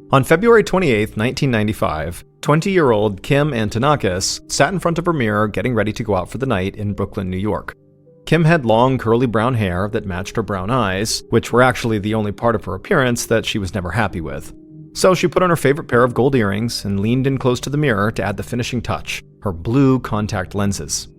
On February 28, 1995, 20-year-old Kim Antonakis sat in front of her mirror getting ready to go out for the night in Brooklyn, New York. Kim had long, curly brown hair that matched her brown eyes, which were actually the only part of her appearance that she was never happy with. So she put on her favorite pair of gold earrings and leaned in close to the mirror to add the finishing touch, her blue contact lenses.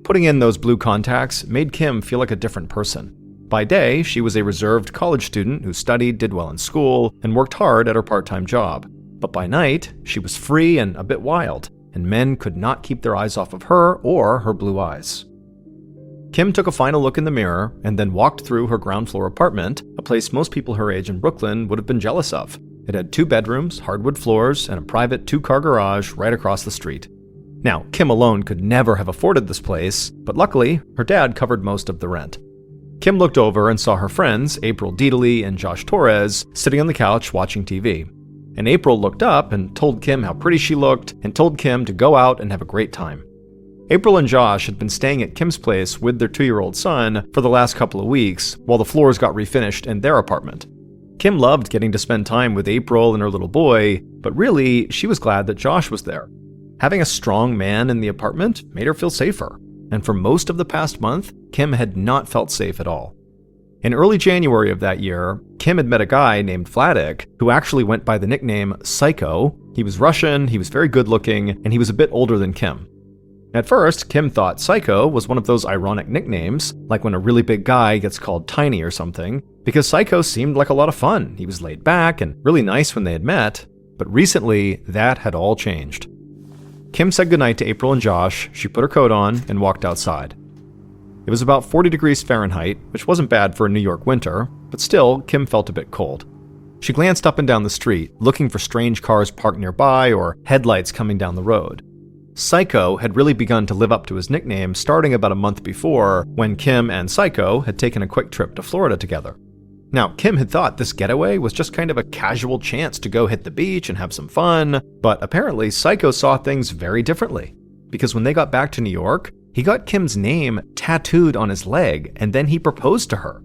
Putting in those blue contacts made Kim feel like a different person. By day, she was a reserved college student who studied, did well in school, and worked hard at her part-time job. But by night, she was free and a bit wild, and men could not keep their eyes off of her or her blue eyes. Kim took a final look in the mirror and then walked through her ground floor apartment, a place most people her age in Brooklyn would have been jealous of. It had 2 bedrooms, hardwood floors, and a private 2-car garage right across the street. Now, Kim alone could never have afforded this place, but luckily, her dad covered most of the rent. Kim looked over and saw her friends, April Deedley and Josh Torres, sitting on the couch watching TV. And April looked up and told Kim how pretty she looked and told Kim to go out and have a great time. April and Josh had been staying at Kim's place with their 2-year-old son for the last couple of weeks while the floors got refinished in their apartment. Kim loved getting to spend time with April and her little boy, but really, she was glad that Josh was there. Having a strong man in the apartment made her feel safer. And for most of the past month, Kim had not felt safe at all. In early January of that year, Kim had met a guy named Vladik who actually went by the nickname Psycho. He was Russian, he was very good looking, and he was a bit older than Kim. At first, Kim thought Psycho was one of those ironic nicknames, like when a really big guy gets called Tiny or something, because Psycho seemed like a lot of fun. He was laid back and really nice when they had met, but recently, that had all changed. Kim said goodnight to April and Josh, she put her coat on, and walked outside. It was about 40 degrees Fahrenheit, which wasn't bad for a New York winter, but still, Kim felt a bit cold. She glanced up and down the street, looking for strange cars parked nearby or headlights coming down the road. Psycho had really begun to live up to his nickname starting about a month before, when Kim and Psycho had taken a quick trip to Florida together. Now, Kim had thought this getaway was just kind of a casual chance to go hit the beach and have some fun, but apparently Psycho saw things very differently. Because when they got back to New York, he got Kim's name tattooed on his leg, and then he proposed to her.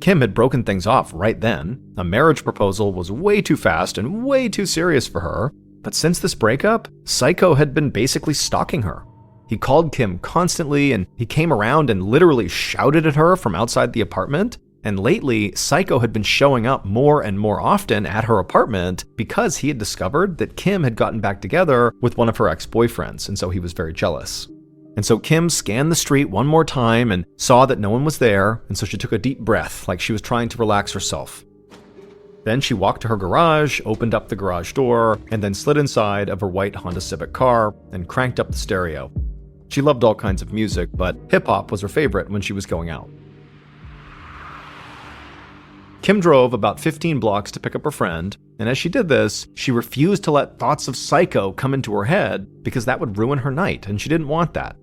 Kim had broken things off right then. A marriage proposal was way too fast and way too serious for her, but since this breakup, Psycho had been basically stalking her. He called Kim constantly, and he came around and literally shouted at her from outside the apartment. And lately, Psycho had been showing up more and more often at her apartment because he had discovered that Kim had gotten back together with one of her ex-boyfriends, and so he was very jealous. And so Kim scanned the street one more time and saw that no one was there, and so she took a deep breath like she was trying to relax herself. Then she walked to her garage, opened up the garage door, and then slid inside of her white Honda Civic car and cranked up the stereo. She loved all kinds of music, but hip-hop was her favorite when she was going out. Kim drove about 15 blocks to pick up her friend, and as she did this, she refused to let thoughts of Psycho come into her head because that would ruin her night, and she didn't want that.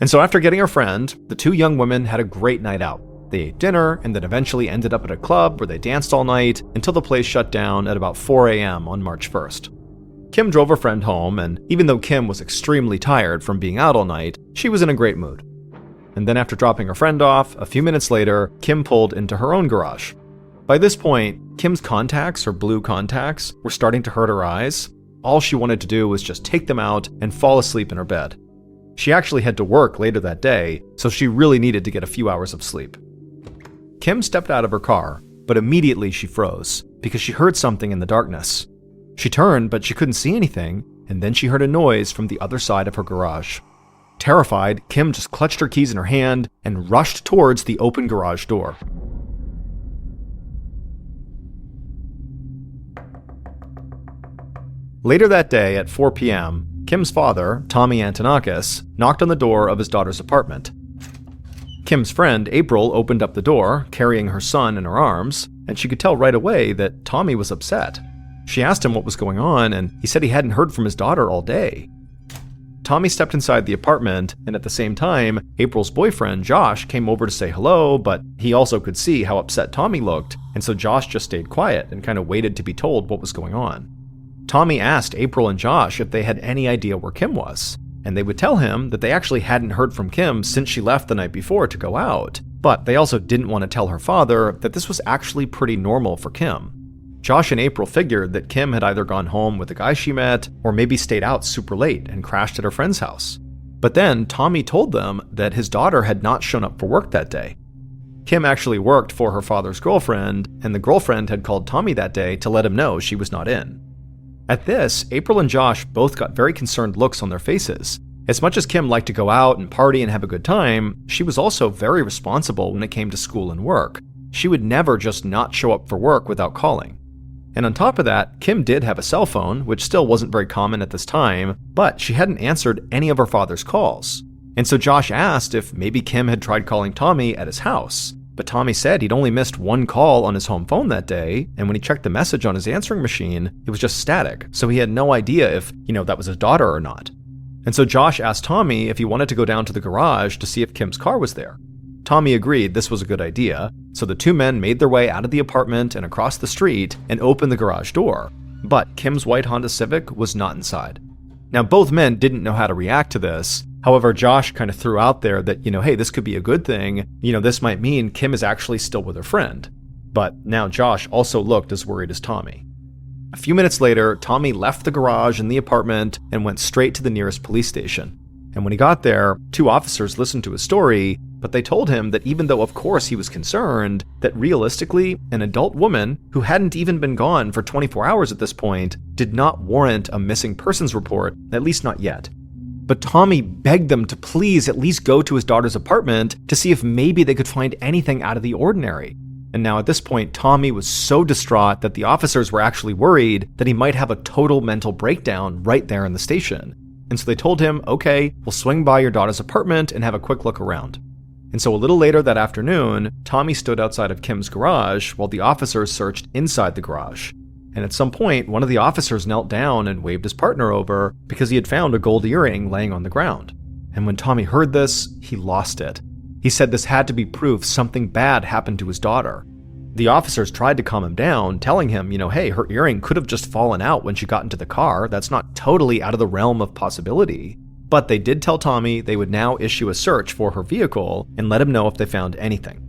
And so after getting her friend, the 2 young women had a great night out. They ate dinner and then eventually ended up at a club where they danced all night until the place shut down at about 4 a.m. on March 1st. Kim drove her friend home, and even though Kim was extremely tired from being out all night, she was in a great mood. And then after dropping her friend off, a few minutes later, Kim pulled into her own garage. By this point, Kim's contacts, her blue contacts, were starting to hurt her eyes. All she wanted to do was just take them out and fall asleep in her bed. She actually had to work later that day, so she really needed to get a few hours of sleep. Kim stepped out of her car, but immediately she froze because she heard something in the darkness. She turned, but she couldn't see anything, and then she heard a noise from the other side of her garage. Terrified, Kim just clutched her keys in her hand and rushed towards the open garage door. Later that day at 4 p.m., Kim's father, Tommy Antonakis, knocked on the door of his daughter's apartment. Kim's friend, April, opened up the door, carrying her son in her arms, and she could tell right away that Tommy was upset. She asked him what was going on, and he said he hadn't heard from his daughter all day. Tommy stepped inside the apartment, and at the same time, April's boyfriend, Josh, came over to say hello, but he also could see how upset Tommy looked, and so Josh just stayed quiet and kind of waited to be told what was going on. Tommy asked April and Josh if they had any idea where Kim was, and they would tell him that they actually hadn't heard from Kim since she left the night before to go out, but they also didn't want to tell her father that this was actually pretty normal for Kim. Josh and April figured that Kim had either gone home with the guy she met or maybe stayed out super late and crashed at her friend's house. But then Tommy told them that his daughter had not shown up for work that day. Kim actually worked for her father's girlfriend, and the girlfriend had called Tommy that day to let him know she was not in. At this, April and Josh both got very concerned looks on their faces. As much as Kim liked to go out and party and have a good time, she was also very responsible when it came to school and work. She would never just not show up for work without calling. And on top of that, Kim did have a cell phone, which still wasn't very common at this time, but she hadn't answered any of her father's calls. And so Josh asked if maybe Kim had tried calling Tommy at his house, but Tommy said he'd only missed one call on his home phone that day, and when he checked the message on his answering machine, it was just static, so he had no idea if, that was his daughter or not. And so Josh asked Tommy if he wanted to go down to the garage to see if Kim's car was there. Tommy agreed this was a good idea, so the two men made their way out of the apartment and across the street and opened the garage door, but Kim's white Honda Civic was not inside. Now, both men didn't know how to react to this. However, Josh kind of threw out there that, hey, this could be a good thing. This might mean Kim is actually still with her friend. But now Josh also looked as worried as Tommy. A few minutes later, Tommy left the garage and the apartment and went straight to the nearest police station. And when he got there, two officers listened to his story, but they told him that even though of course he was concerned, that realistically, an adult woman who hadn't even been gone for 24 hours at this point did not warrant a missing persons report, at least not yet. But Tommy begged them to please at least go to his daughter's apartment to see if maybe they could find anything out of the ordinary. And now at this point, Tommy was so distraught that the officers were actually worried that he might have a total mental breakdown right there in the station. And so they told him, okay, we'll swing by your daughter's apartment and have a quick look around. And so a little later that afternoon, Tommy stood outside of Kim's garage while the officers searched inside the garage. And at some point, one of the officers knelt down and waved his partner over because he had found a gold earring laying on the ground. And when Tommy heard this, he lost it. He said this had to be proof something bad happened to his daughter. The officers tried to calm him down, telling him, hey, her earring could have just fallen out when she got into the car. That's not totally out of the realm of possibility. But they did tell Tommy they would now issue a search for her vehicle and let him know if they found anything.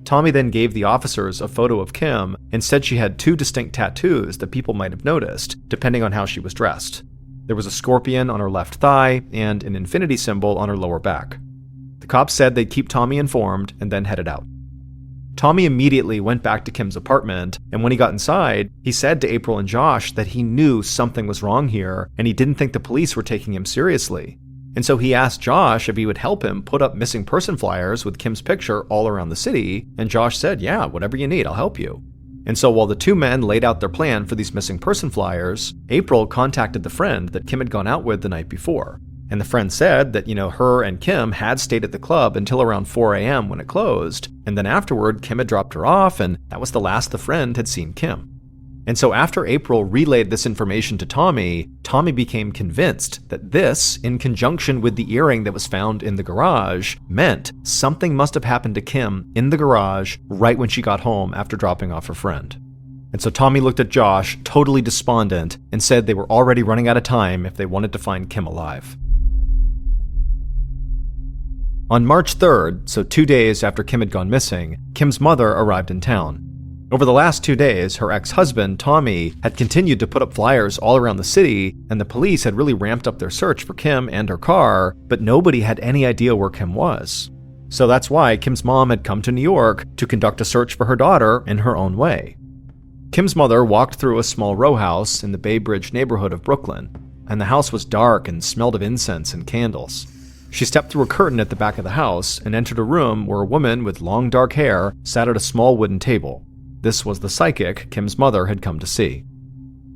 Tommy then gave the officers a photo of Kim and said she had two distinct tattoos that people might have noticed, depending on how she was dressed. There was a scorpion on her left thigh and an infinity symbol on her lower back. The cops said they'd keep Tommy informed and then headed out. Tommy immediately went back to Kim's apartment, and when he got inside, he said to April and Josh that he knew something was wrong here and he didn't think the police were taking him seriously. And so he asked Josh if he would help him put up missing person flyers with Kim's picture all around the city, and Josh said, yeah, whatever you need, I'll help you. And so while the two men laid out their plan for these missing person flyers, April contacted the friend that Kim had gone out with the night before. And the friend said that, her and Kim had stayed at the club until around 4 a.m. when it closed, and then afterward, Kim had dropped her off, and that was the last the friend had seen Kim. And so after April relayed this information to Tommy, Tommy became convinced that this, in conjunction with the earring that was found in the garage, meant something must have happened to Kim in the garage right when she got home after dropping off her friend. And so Tommy looked at Josh, totally despondent, and said they were already running out of time if they wanted to find Kim alive. On March 3rd, so 2 days after Kim had gone missing, Kim's mother arrived in town. Over the last 2 days, her ex-husband, Tommy, had continued to put up flyers all around the city, and the police had really ramped up their search for Kim and her car, but nobody had any idea where Kim was. So that's why Kim's mom had come to New York to conduct a search for her daughter in her own way. Kim's mother walked through a small row house in the Bay Bridge neighborhood of Brooklyn, and the house was dark and smelled of incense and candles. She stepped through a curtain at the back of the house and entered a room where a woman with long dark hair sat at a small wooden table. This was the psychic Kim's mother had come to see.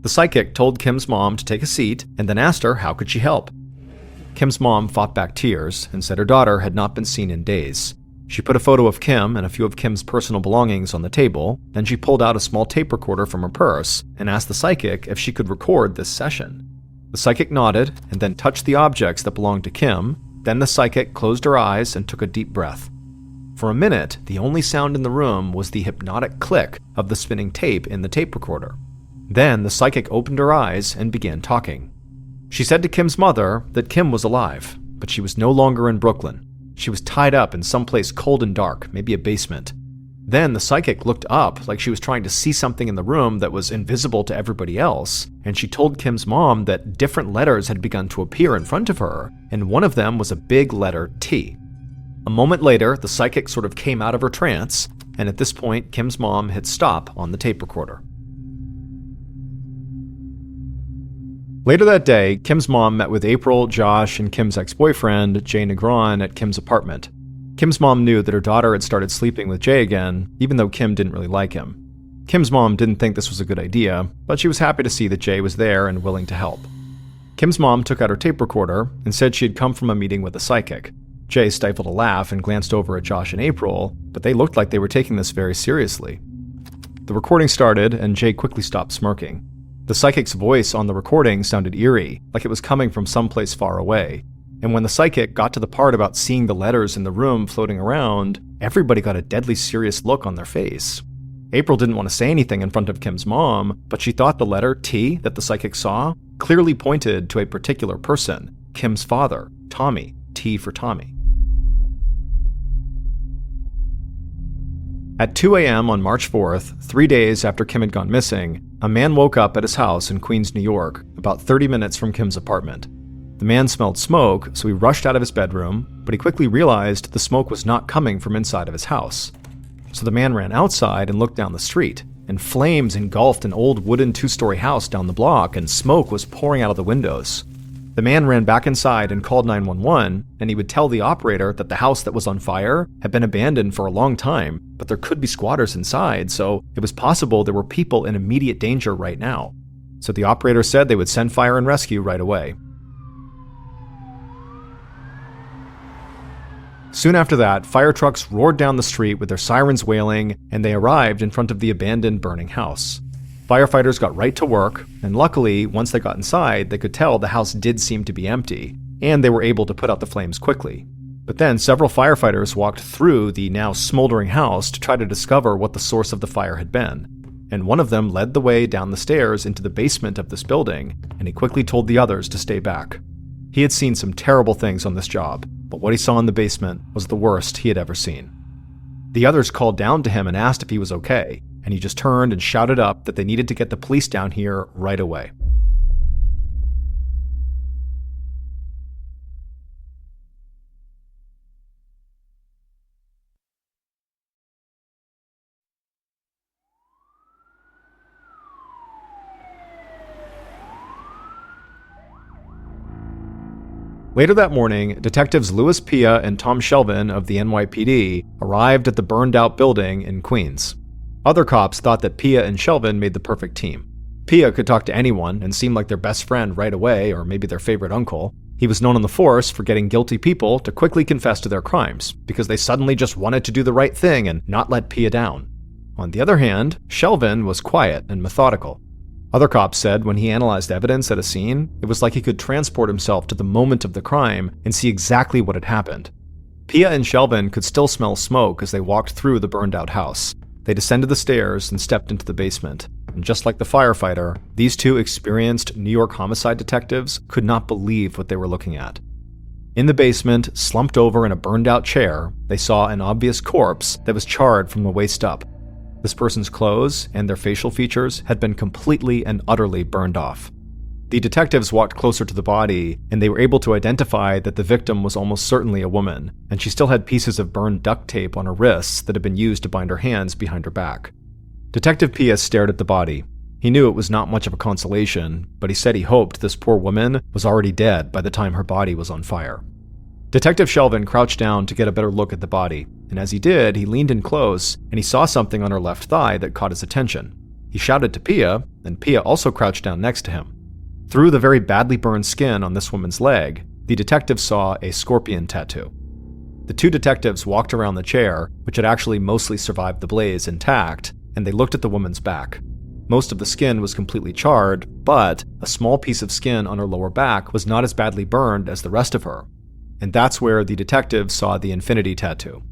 The psychic told Kim's mom to take a seat and then asked her how could she help. Kim's mom fought back tears and said her daughter had not been seen in days. She put a photo of Kim and a few of Kim's personal belongings on the table, then she pulled out a small tape recorder from her purse and asked the psychic if she could record this session. The psychic nodded and then touched the objects that belonged to Kim. Then the psychic closed her eyes and took a deep breath. For a minute, the only sound in the room was the hypnotic click of the spinning tape in the tape recorder. Then the psychic opened her eyes and began talking. She said to Kim's mother that Kim was alive, but she was no longer in Brooklyn. She was tied up in some place cold and dark, maybe a basement. Then the psychic looked up like she was trying to see something in the room that was invisible to everybody else, and she told Kim's mom that different letters had begun to appear in front of her, and one of them was a big letter T. A moment later, the psychic sort of came out of her trance, and at this point, Kim's mom hit stop on the tape recorder. Later that day, Kim's mom met with April, Josh, and Kim's ex-boyfriend, Jay Negron, at Kim's apartment. Kim's mom knew that her daughter had started sleeping with Jay again, even though Kim didn't really like him. Kim's mom didn't think this was a good idea, but she was happy to see that Jay was there and willing to help. Kim's mom took out her tape recorder and said she had come from a meeting with a psychic. Jay stifled a laugh and glanced over at Josh and April, but they looked like they were taking this very seriously. The recording started, and Jay quickly stopped smirking. The psychic's voice on the recording sounded eerie, like it was coming from someplace far away. And when the psychic got to the part about seeing the letters in the room floating around, everybody got a deadly serious look on their face. April didn't want to say anything in front of Kim's mom, but she thought the letter T that the psychic saw clearly pointed to a particular person, Kim's father, Tommy, T for Tommy. At 2 a.m. on March 4th, 3 days after Kim had gone missing, a man woke up at his house in Queens, New York, about 30 minutes from Kim's apartment. The man smelled smoke, so he rushed out of his bedroom, but he quickly realized the smoke was not coming from inside of his house. So the man ran outside and looked down the street, and flames engulfed an old wooden 2-story house down the block, and smoke was pouring out of the windows. The man ran back inside and called 911, and he would tell the operator that the house that was on fire had been abandoned for a long time, but there could be squatters inside, so it was possible there were people in immediate danger right now. So the operator said they would send fire and rescue right away. Soon after that, fire trucks roared down the street with their sirens wailing, and they arrived in front of the abandoned burning house. Firefighters got right to work, and luckily, once they got inside, they could tell the house did seem to be empty, and they were able to put out the flames quickly. But then several firefighters walked through the now smoldering house to try to discover what the source of the fire had been. And one of them led the way down the stairs into the basement of this building, and he quickly told the others to stay back. He had seen some terrible things on this job, but what he saw in the basement was the worst he had ever seen. The others called down to him and asked if he was okay, and he just turned and shouted up that they needed to get the police down here right away. Later that morning, detectives Louis Pia and Tom Shelvin of the NYPD arrived at the burned-out building in Queens. Other cops thought that Pia and Shelvin made the perfect team. Pia could talk to anyone and seemed like their best friend right away, or maybe their favorite uncle. He was known on the force for getting guilty people to quickly confess to their crimes, because they suddenly just wanted to do the right thing and not let Pia down. On the other hand, Shelvin was quiet and methodical. Other cops said when he analyzed evidence at a scene, it was like he could transport himself to the moment of the crime and see exactly what had happened. Pia and Shelvin could still smell smoke as they walked through the burned-out house. They descended the stairs and stepped into the basement. And just like the firefighter, these two experienced New York homicide detectives could not believe what they were looking at. In the basement, slumped over in a burned-out chair, they saw an obvious corpse that was charred from the waist up. This person's clothes and their facial features had been completely and utterly burned off. The detectives walked closer to the body, and they were able to identify that the victim was almost certainly a woman, and she still had pieces of burned duct tape on her wrists that had been used to bind her hands behind her back. Detective Pia stared at the body. He knew it was not much of a consolation, but he said he hoped this poor woman was already dead by the time her body was on fire. Detective Shelvin crouched down to get a better look at the body, and as he did, he leaned in close, and he saw something on her left thigh that caught his attention. He shouted to Pia, and Pia also crouched down next to him. Through the very badly burned skin on this woman's leg, the detective saw a scorpion tattoo. The two detectives walked around the chair, which had actually mostly survived the blaze, intact, and they looked at the woman's back. Most of the skin was completely charred, but a small piece of skin on her lower back was not as badly burned as the rest of her. And that's where the detectives saw the infinity tattoo.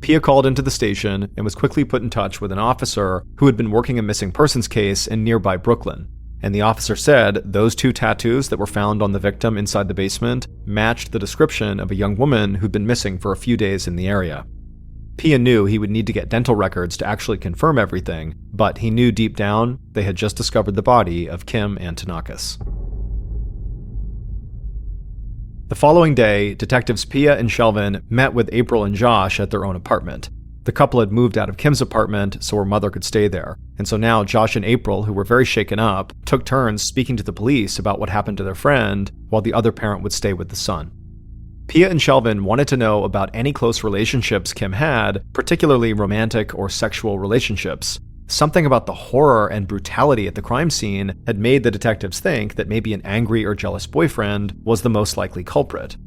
Pia called into the station and was quickly put in touch with an officer who had been working a missing persons case in nearby Brooklyn. And the officer said those two tattoos that were found on the victim inside the basement matched the description of a young woman who'd been missing for a few days in the area. Pia knew he would need to get dental records to actually confirm everything, but he knew deep down they had just discovered the body of Kim Antonakis. The following day, detectives Pia and Shelvin met with April and Josh at their own apartment. The couple had moved out of Kim's apartment so her mother could stay there, and so now Josh and April, who were very shaken up, took turns speaking to the police about what happened to their friend, while the other parent would stay with the son. Pia and Shelvin wanted to know about any close relationships Kim had, particularly romantic or sexual relationships. Something about the horror and brutality at the crime scene had made the detectives think that maybe an angry or jealous boyfriend was the most likely culprit.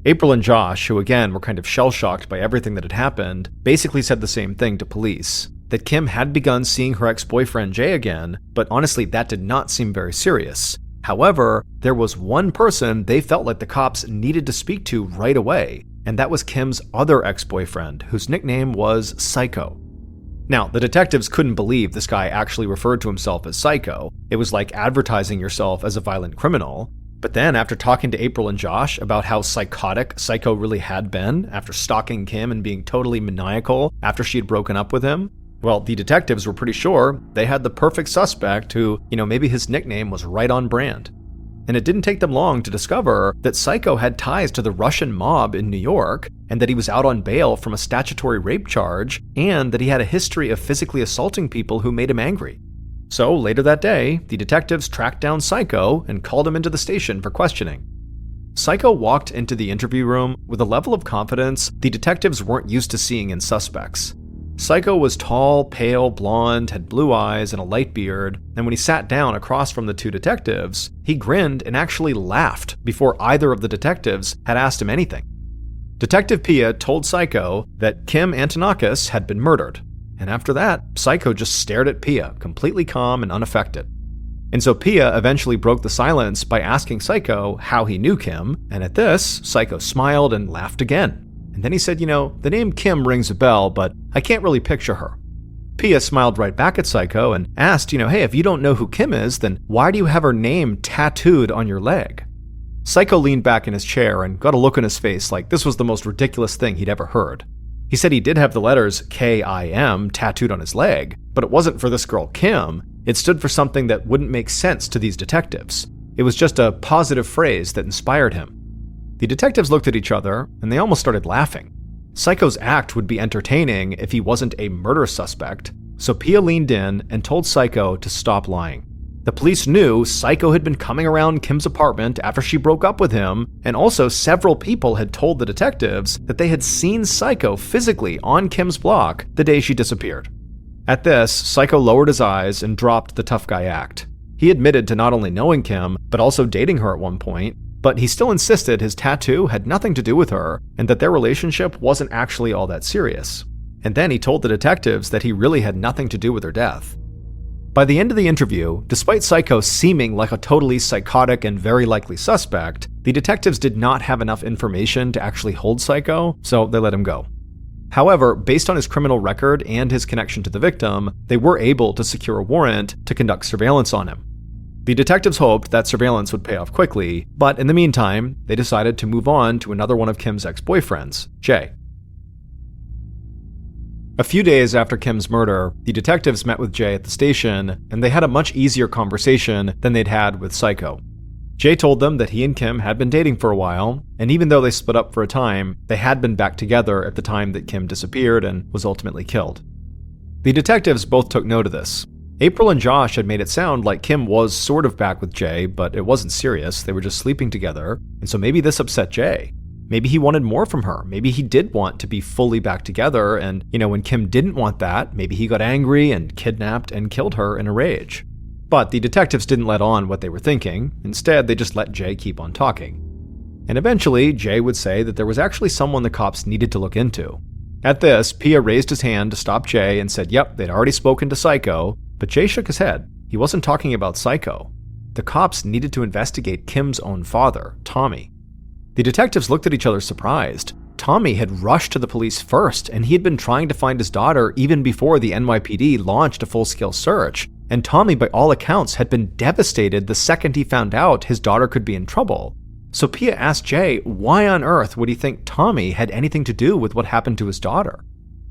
April and Josh, who again were kind of shell-shocked by everything that had happened, basically said the same thing to police, that Kim had begun seeing her ex-boyfriend Jay again, but honestly that did not seem very serious. However, there was one person they felt like the cops needed to speak to right away, and that was Kim's other ex-boyfriend, whose nickname was Psycho. Now, the detectives couldn't believe this guy actually referred to himself as Psycho. It was like advertising yourself as a violent criminal. But then, after talking to April and Josh about how psychotic Psycho really had been after stalking Kim and being totally maniacal after she had broken up with him, well, the detectives were pretty sure they had the perfect suspect who, maybe his nickname was right on brand. And it didn't take them long to discover that Psycho had ties to the Russian mob in New York, and that he was out on bail from a statutory rape charge, and that he had a history of physically assaulting people who made him angry. So later that day, the detectives tracked down Psycho and called him into the station for questioning. Psycho walked into the interview room with a level of confidence the detectives weren't used to seeing in suspects. Psycho was tall, pale, blonde, had blue eyes and a light beard, and when he sat down across from the two detectives, he grinned and actually laughed before either of the detectives had asked him anything. Detective Pia told Psycho that Kim Antonakis had been murdered, and after that, Psycho just stared at Pia, completely calm and unaffected. And so Pia eventually broke the silence by asking Psycho how he knew Kim, and at this, Psycho smiled and laughed again. And then he said, the name Kim rings a bell, but I can't really picture her. Pia smiled right back at Psycho and asked, hey, if you don't know who Kim is, then why do you have her name tattooed on your leg? Psycho leaned back in his chair and got a look on his face like this was the most ridiculous thing he'd ever heard. He said he did have the letters K-I-M tattooed on his leg, but it wasn't for this girl Kim. It stood for something that wouldn't make sense to these detectives. It was just a positive phrase that inspired him. The detectives looked at each other, and they almost started laughing. Psycho's act would be entertaining if he wasn't a murder suspect, so Pia leaned in and told Psycho to stop lying. The police knew Psycho had been coming around Kim's apartment after she broke up with him, and also several people had told the detectives that they had seen Psycho physically on Kim's block the day she disappeared. At this, Psycho lowered his eyes and dropped the tough guy act. He admitted to not only knowing Kim, but also dating her at one point, but he still insisted his tattoo had nothing to do with her and that their relationship wasn't actually all that serious. And then he told the detectives that he really had nothing to do with her death. By the end of the interview, despite Psycho seeming like a totally psychotic and very likely suspect, the detectives did not have enough information to actually hold Psycho, so they let him go. However, based on his criminal record and his connection to the victim, they were able to secure a warrant to conduct surveillance on him. The detectives hoped that surveillance would pay off quickly, but in the meantime, they decided to move on to another one of Kim's ex-boyfriends, Jay. A few days after Kim's murder, the detectives met with Jay at the station, and they had a much easier conversation than they'd had with Psycho. Jay told them that he and Kim had been dating for a while, and even though they split up for a time, they had been back together at the time that Kim disappeared and was ultimately killed. The detectives both took note of this. April and Josh had made it sound like Kim was sort of back with Jay, but it wasn't serious. They were just sleeping together, and so maybe this upset Jay. Maybe he wanted more from her. Maybe he did want to be fully back together, and, when Kim didn't want that, maybe he got angry and kidnapped and killed her in a rage. But the detectives didn't let on what they were thinking. Instead, they just let Jay keep on talking. And eventually, Jay would say that there was actually someone the cops needed to look into. At this, Pia raised his hand to stop Jay and said, yep, they'd already spoken to Psycho, but Jay shook his head. He wasn't talking about Psycho. The cops needed to investigate Kim's own father, Tommy. The detectives looked at each other surprised. Tommy had rushed to the police first, and he had been trying to find his daughter even before the NYPD launched a full-scale search. And Tommy, by all accounts, had been devastated the second he found out his daughter could be in trouble. So Pia asked Jay why on earth would he think Tommy had anything to do with what happened to his daughter.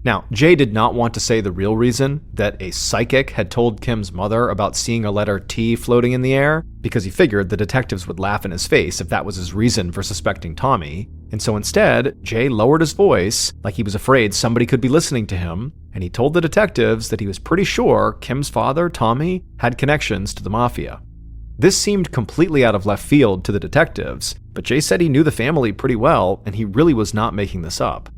Now, Jay did not want to say the real reason, that a psychic had told Kim's mother about seeing a letter T floating in the air, because he figured the detectives would laugh in his face if that was his reason for suspecting Tommy. And so instead, Jay lowered his voice, like he was afraid somebody could be listening to him, and he told the detectives that he was pretty sure Kim's father, Tommy, had connections to the mafia. This seemed completely out of left field to the detectives, but Jay said he knew the family pretty well, and he really was not making this up.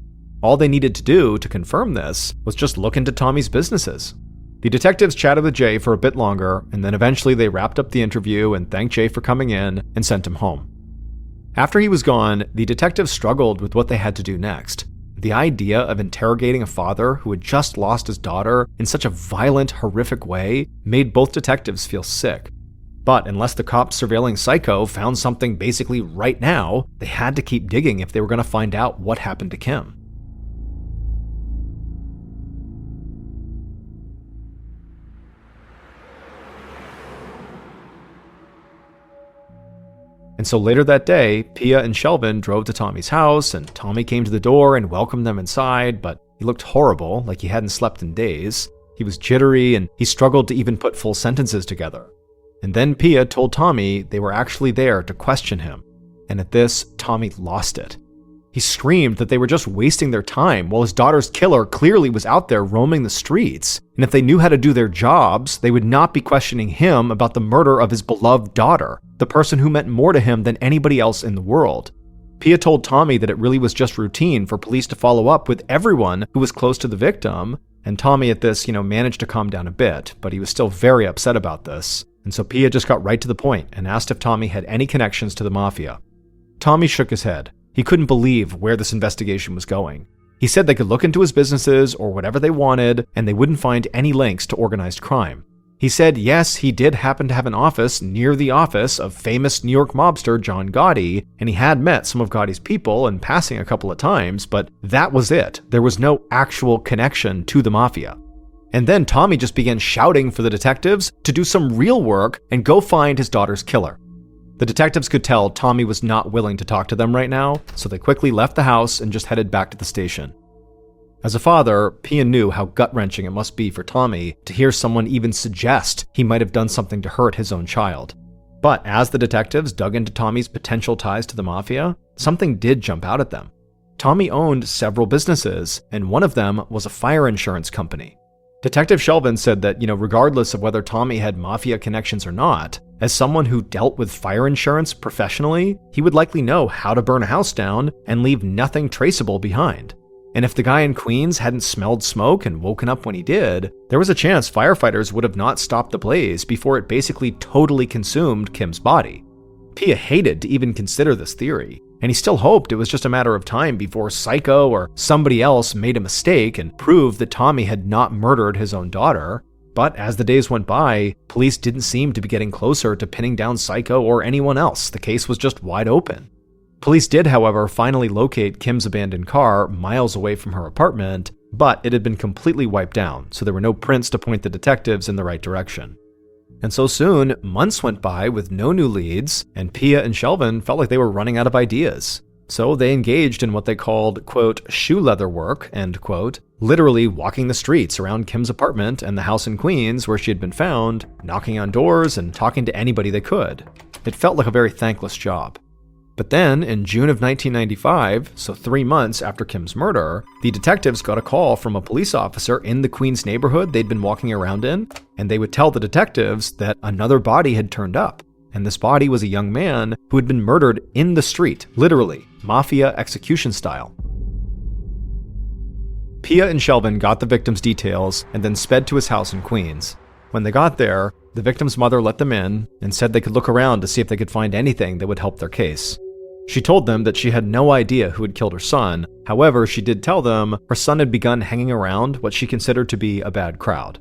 All they needed to do to confirm this was just look into Tommy's businesses. The detectives chatted with Jay for a bit longer, and then eventually they wrapped up the interview and thanked Jay for coming in and sent him home. After he was gone, the detectives struggled with what they had to do next. The idea of interrogating a father who had just lost his daughter in such a violent, horrific way made both detectives feel sick. But unless the cops surveilling Psycho found something basically right now, they had to keep digging if they were going to find out what happened to Kim. And so later that day, Pia and Shelvin drove to Tommy's house, and Tommy came to the door and welcomed them inside, but he looked horrible, like he hadn't slept in days. He was jittery, and he struggled to even put full sentences together. And then Pia told Tommy they were actually there to question him. And at this, Tommy lost it. He screamed that they were just wasting their time while his daughter's killer clearly was out there roaming the streets. And if they knew how to do their jobs, they would not be questioning him about the murder of his beloved daughter, the person who meant more to him than anybody else in the world. Pia told Tommy that it really was just routine for police to follow up with everyone who was close to the victim. And Tommy at this, managed to calm down a bit, but he was still very upset about this. And so Pia just got right to the point and asked if Tommy had any connections to the mafia. Tommy shook his head. He couldn't believe where this investigation was going. He said they could look into his businesses or whatever they wanted, and they wouldn't find any links to organized crime. He said yes, he did happen to have an office near the office of famous New York mobster John Gotti, and he had met some of Gotti's people in passing a couple of times, but that was it. There was no actual connection to the mafia. And then Tommy just began shouting for the detectives to do some real work and go find his daughter's killer. The detectives could tell Tommy was not willing to talk to them right now, so they quickly left the house and just headed back to the station. As a father, Pia knew how gut-wrenching it must be for Tommy to hear someone even suggest he might have done something to hurt his own child. But as the detectives dug into Tommy's potential ties to the mafia, something did jump out at them. Tommy owned several businesses, and one of them was a fire insurance company. Detective Shelvin said that, regardless of whether Tommy had mafia connections or not, as someone who dealt with fire insurance professionally, he would likely know how to burn a house down and leave nothing traceable behind. And if the guy in Queens hadn't smelled smoke and woken up when he did, there was a chance firefighters would have not stopped the blaze before it basically totally consumed Kim's body. Pia hated to even consider this theory, and he still hoped it was just a matter of time before Psycho or somebody else made a mistake and proved that Tommy had not murdered his own daughter. But as the days went by, police didn't seem to be getting closer to pinning down Psycho or anyone else. The case was just wide open. Police did, however, finally locate Kim's abandoned car miles away from her apartment, but it had been completely wiped down, so there were no prints to point the detectives in the right direction. And so soon, months went by with no new leads, and Pia and Shelvin felt like they were running out of ideas. So they engaged in what they called, quote, shoe leather work, end quote, literally walking the streets around Kim's apartment and the house in Queens where she had been found, knocking on doors and talking to anybody they could. It felt like a very thankless job. But then, in June of 1995, so 3 months after Kim's murder, the detectives got a call from a police officer in the Queens neighborhood they'd been walking around in, and they would tell the detectives that another body had turned up. And this body was a young man who had been murdered in the street, literally, mafia execution style. Pia and Shelvin got the victim's details and then sped to his house in Queens. When they got there, the victim's mother let them in and said they could look around to see if they could find anything that would help their case. She told them that she had no idea who had killed her son. However, she did tell them her son had begun hanging around what she considered to be a bad crowd.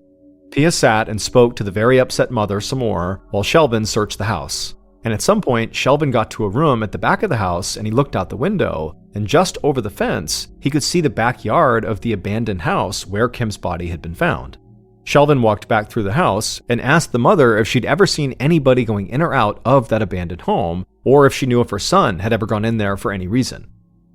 Pia sat and spoke to the very upset mother some more while Shelvin searched the house. And at some point, Shelvin got to a room at the back of the house and he looked out the window, and just over the fence, he could see the backyard of the abandoned house where Kim's body had been found. Shelvin walked back through the house and asked the mother if she'd ever seen anybody going in or out of that abandoned home, or if she knew if her son had ever gone in there for any reason.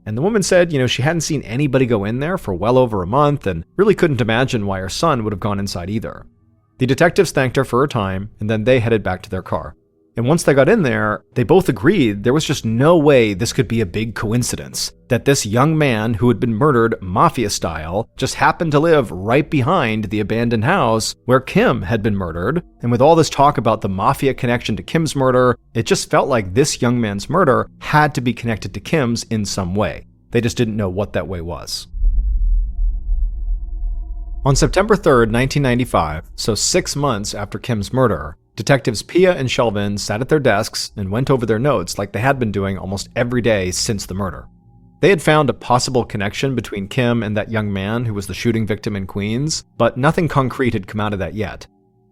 And the woman said, she hadn't seen anybody go in there for well over a month and really couldn't imagine why her son would have gone inside either. The detectives thanked her for her time, and then they headed back to their car. And once they got in there, they both agreed there was just no way this could be a big coincidence, that this young man who had been murdered mafia style just happened to live right behind the abandoned house where Kim had been murdered. And with all this talk about the mafia connection to Kim's murder, it just felt like this young man's murder had to be connected to Kim's in some way. They just didn't know what that way was. On September 3rd, 1995, so 6 months after Kim's murder, Detectives Pia and Shelvin sat at their desks and went over their notes like they had been doing almost every day since the murder. They had found a possible connection between Kim and that young man who was the shooting victim in Queens, but nothing concrete had come out of that yet.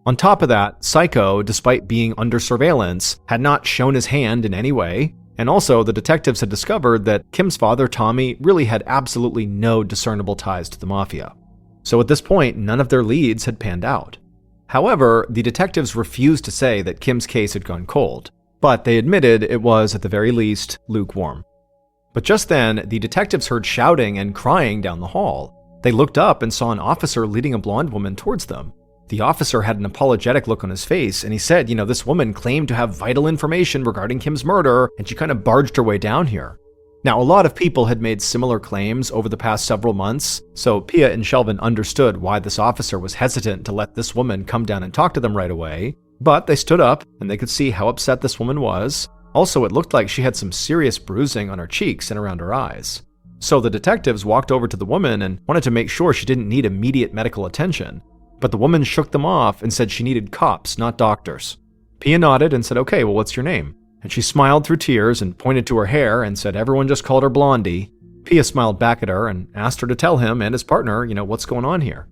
On top of that, Psycho, despite being under surveillance, had not shown his hand in any way, and also the detectives had discovered that Kim's father, Tommy, really had absolutely no discernible ties to the mafia. So at this point, none of their leads had panned out. However, the detectives refused to say that Kim's case had gone cold, but they admitted it was, at the very least, lukewarm. But just then, the detectives heard shouting and crying down the hall. They looked up and saw an officer leading a blonde woman towards them. The officer had an apologetic look on his face, and he said, this woman claimed to have vital information regarding Kim's murder, and she kind of barged her way down here. Now, a lot of people had made similar claims over the past several months, so Pia and Shelvin understood why this officer was hesitant to let this woman come down and talk to them right away, but they stood up and they could see how upset this woman was. Also, it looked like she had some serious bruising on her cheeks and around her eyes. So the detectives walked over to the woman and wanted to make sure she didn't need immediate medical attention, but the woman shook them off and said she needed cops, not doctors. Pia nodded and said, "Okay, well, what's your name?" And she smiled through tears and pointed to her hair and said everyone just called her Blondie. Pia smiled back at her and asked her to tell him and his partner, what's going on here.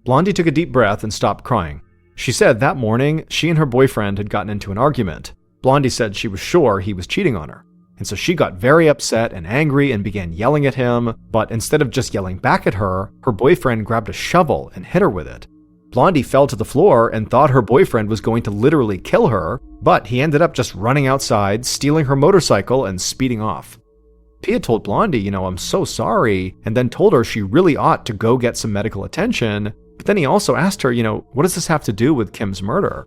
Blondie took a deep breath and stopped crying. She said that morning, she and her boyfriend had gotten into an argument. Blondie said she was sure he was cheating on her. And so she got very upset and angry and began yelling at him, but instead of just yelling back at her, her boyfriend grabbed a shovel and hit her with it. Blondie fell to the floor and thought her boyfriend was going to literally kill her, but he ended up just running outside, stealing her motorcycle, and speeding off. Pia told Blondie, I'm so sorry, and then told her she really ought to go get some medical attention, but then he also asked her, what does this have to do with Kim's murder?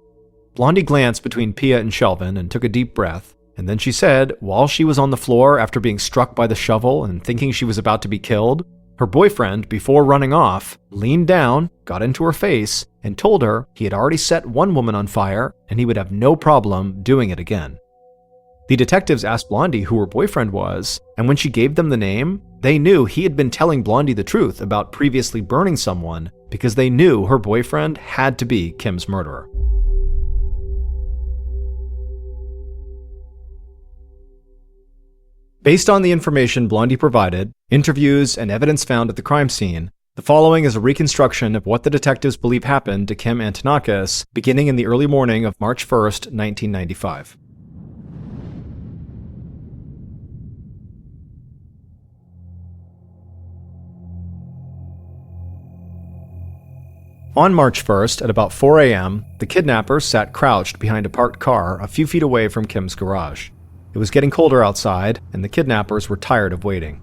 Blondie glanced between Pia and Shelvin and took a deep breath, and then she said, while she was on the floor after being struck by the shovel and thinking she was about to be killed, her boyfriend, before running off, leaned down, got into her face, and told her he had already set one woman on fire and he would have no problem doing it again. The detectives asked Blondie who her boyfriend was, and when she gave them the name, they knew he had been telling Blondie the truth about previously burning someone because they knew her boyfriend had to be Kim's murderer. Based on the information Blondie provided, interviews, and evidence found at the crime scene, the following is a reconstruction of what the detectives believe happened to Kim Antonakis beginning in the early morning of March 1st, 1995. On March 1st, at about 4 a.m., the kidnappers sat crouched behind a parked car a few feet away from Kim's garage. It was getting colder outside, and the kidnappers were tired of waiting.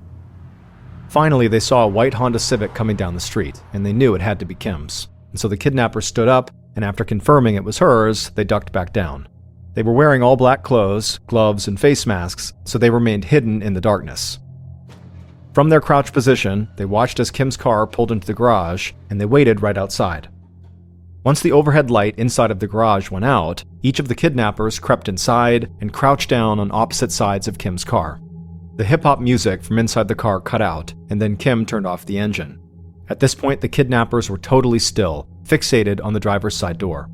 Finally, they saw a white Honda Civic coming down the street, and they knew it had to be Kim's. And so the kidnappers stood up, and after confirming it was hers, they ducked back down. They were wearing all black clothes, gloves, and face masks, so they remained hidden in the darkness. From their crouched position, they watched as Kim's car pulled into the garage, and they waited right outside. Once the overhead light inside of the garage went out, each of the kidnappers crept inside and crouched down on opposite sides of Kim's car. The hip-hop music from inside the car cut out, and then Kim turned off the engine. At this point, the kidnappers were totally still, fixated on the driver's side door.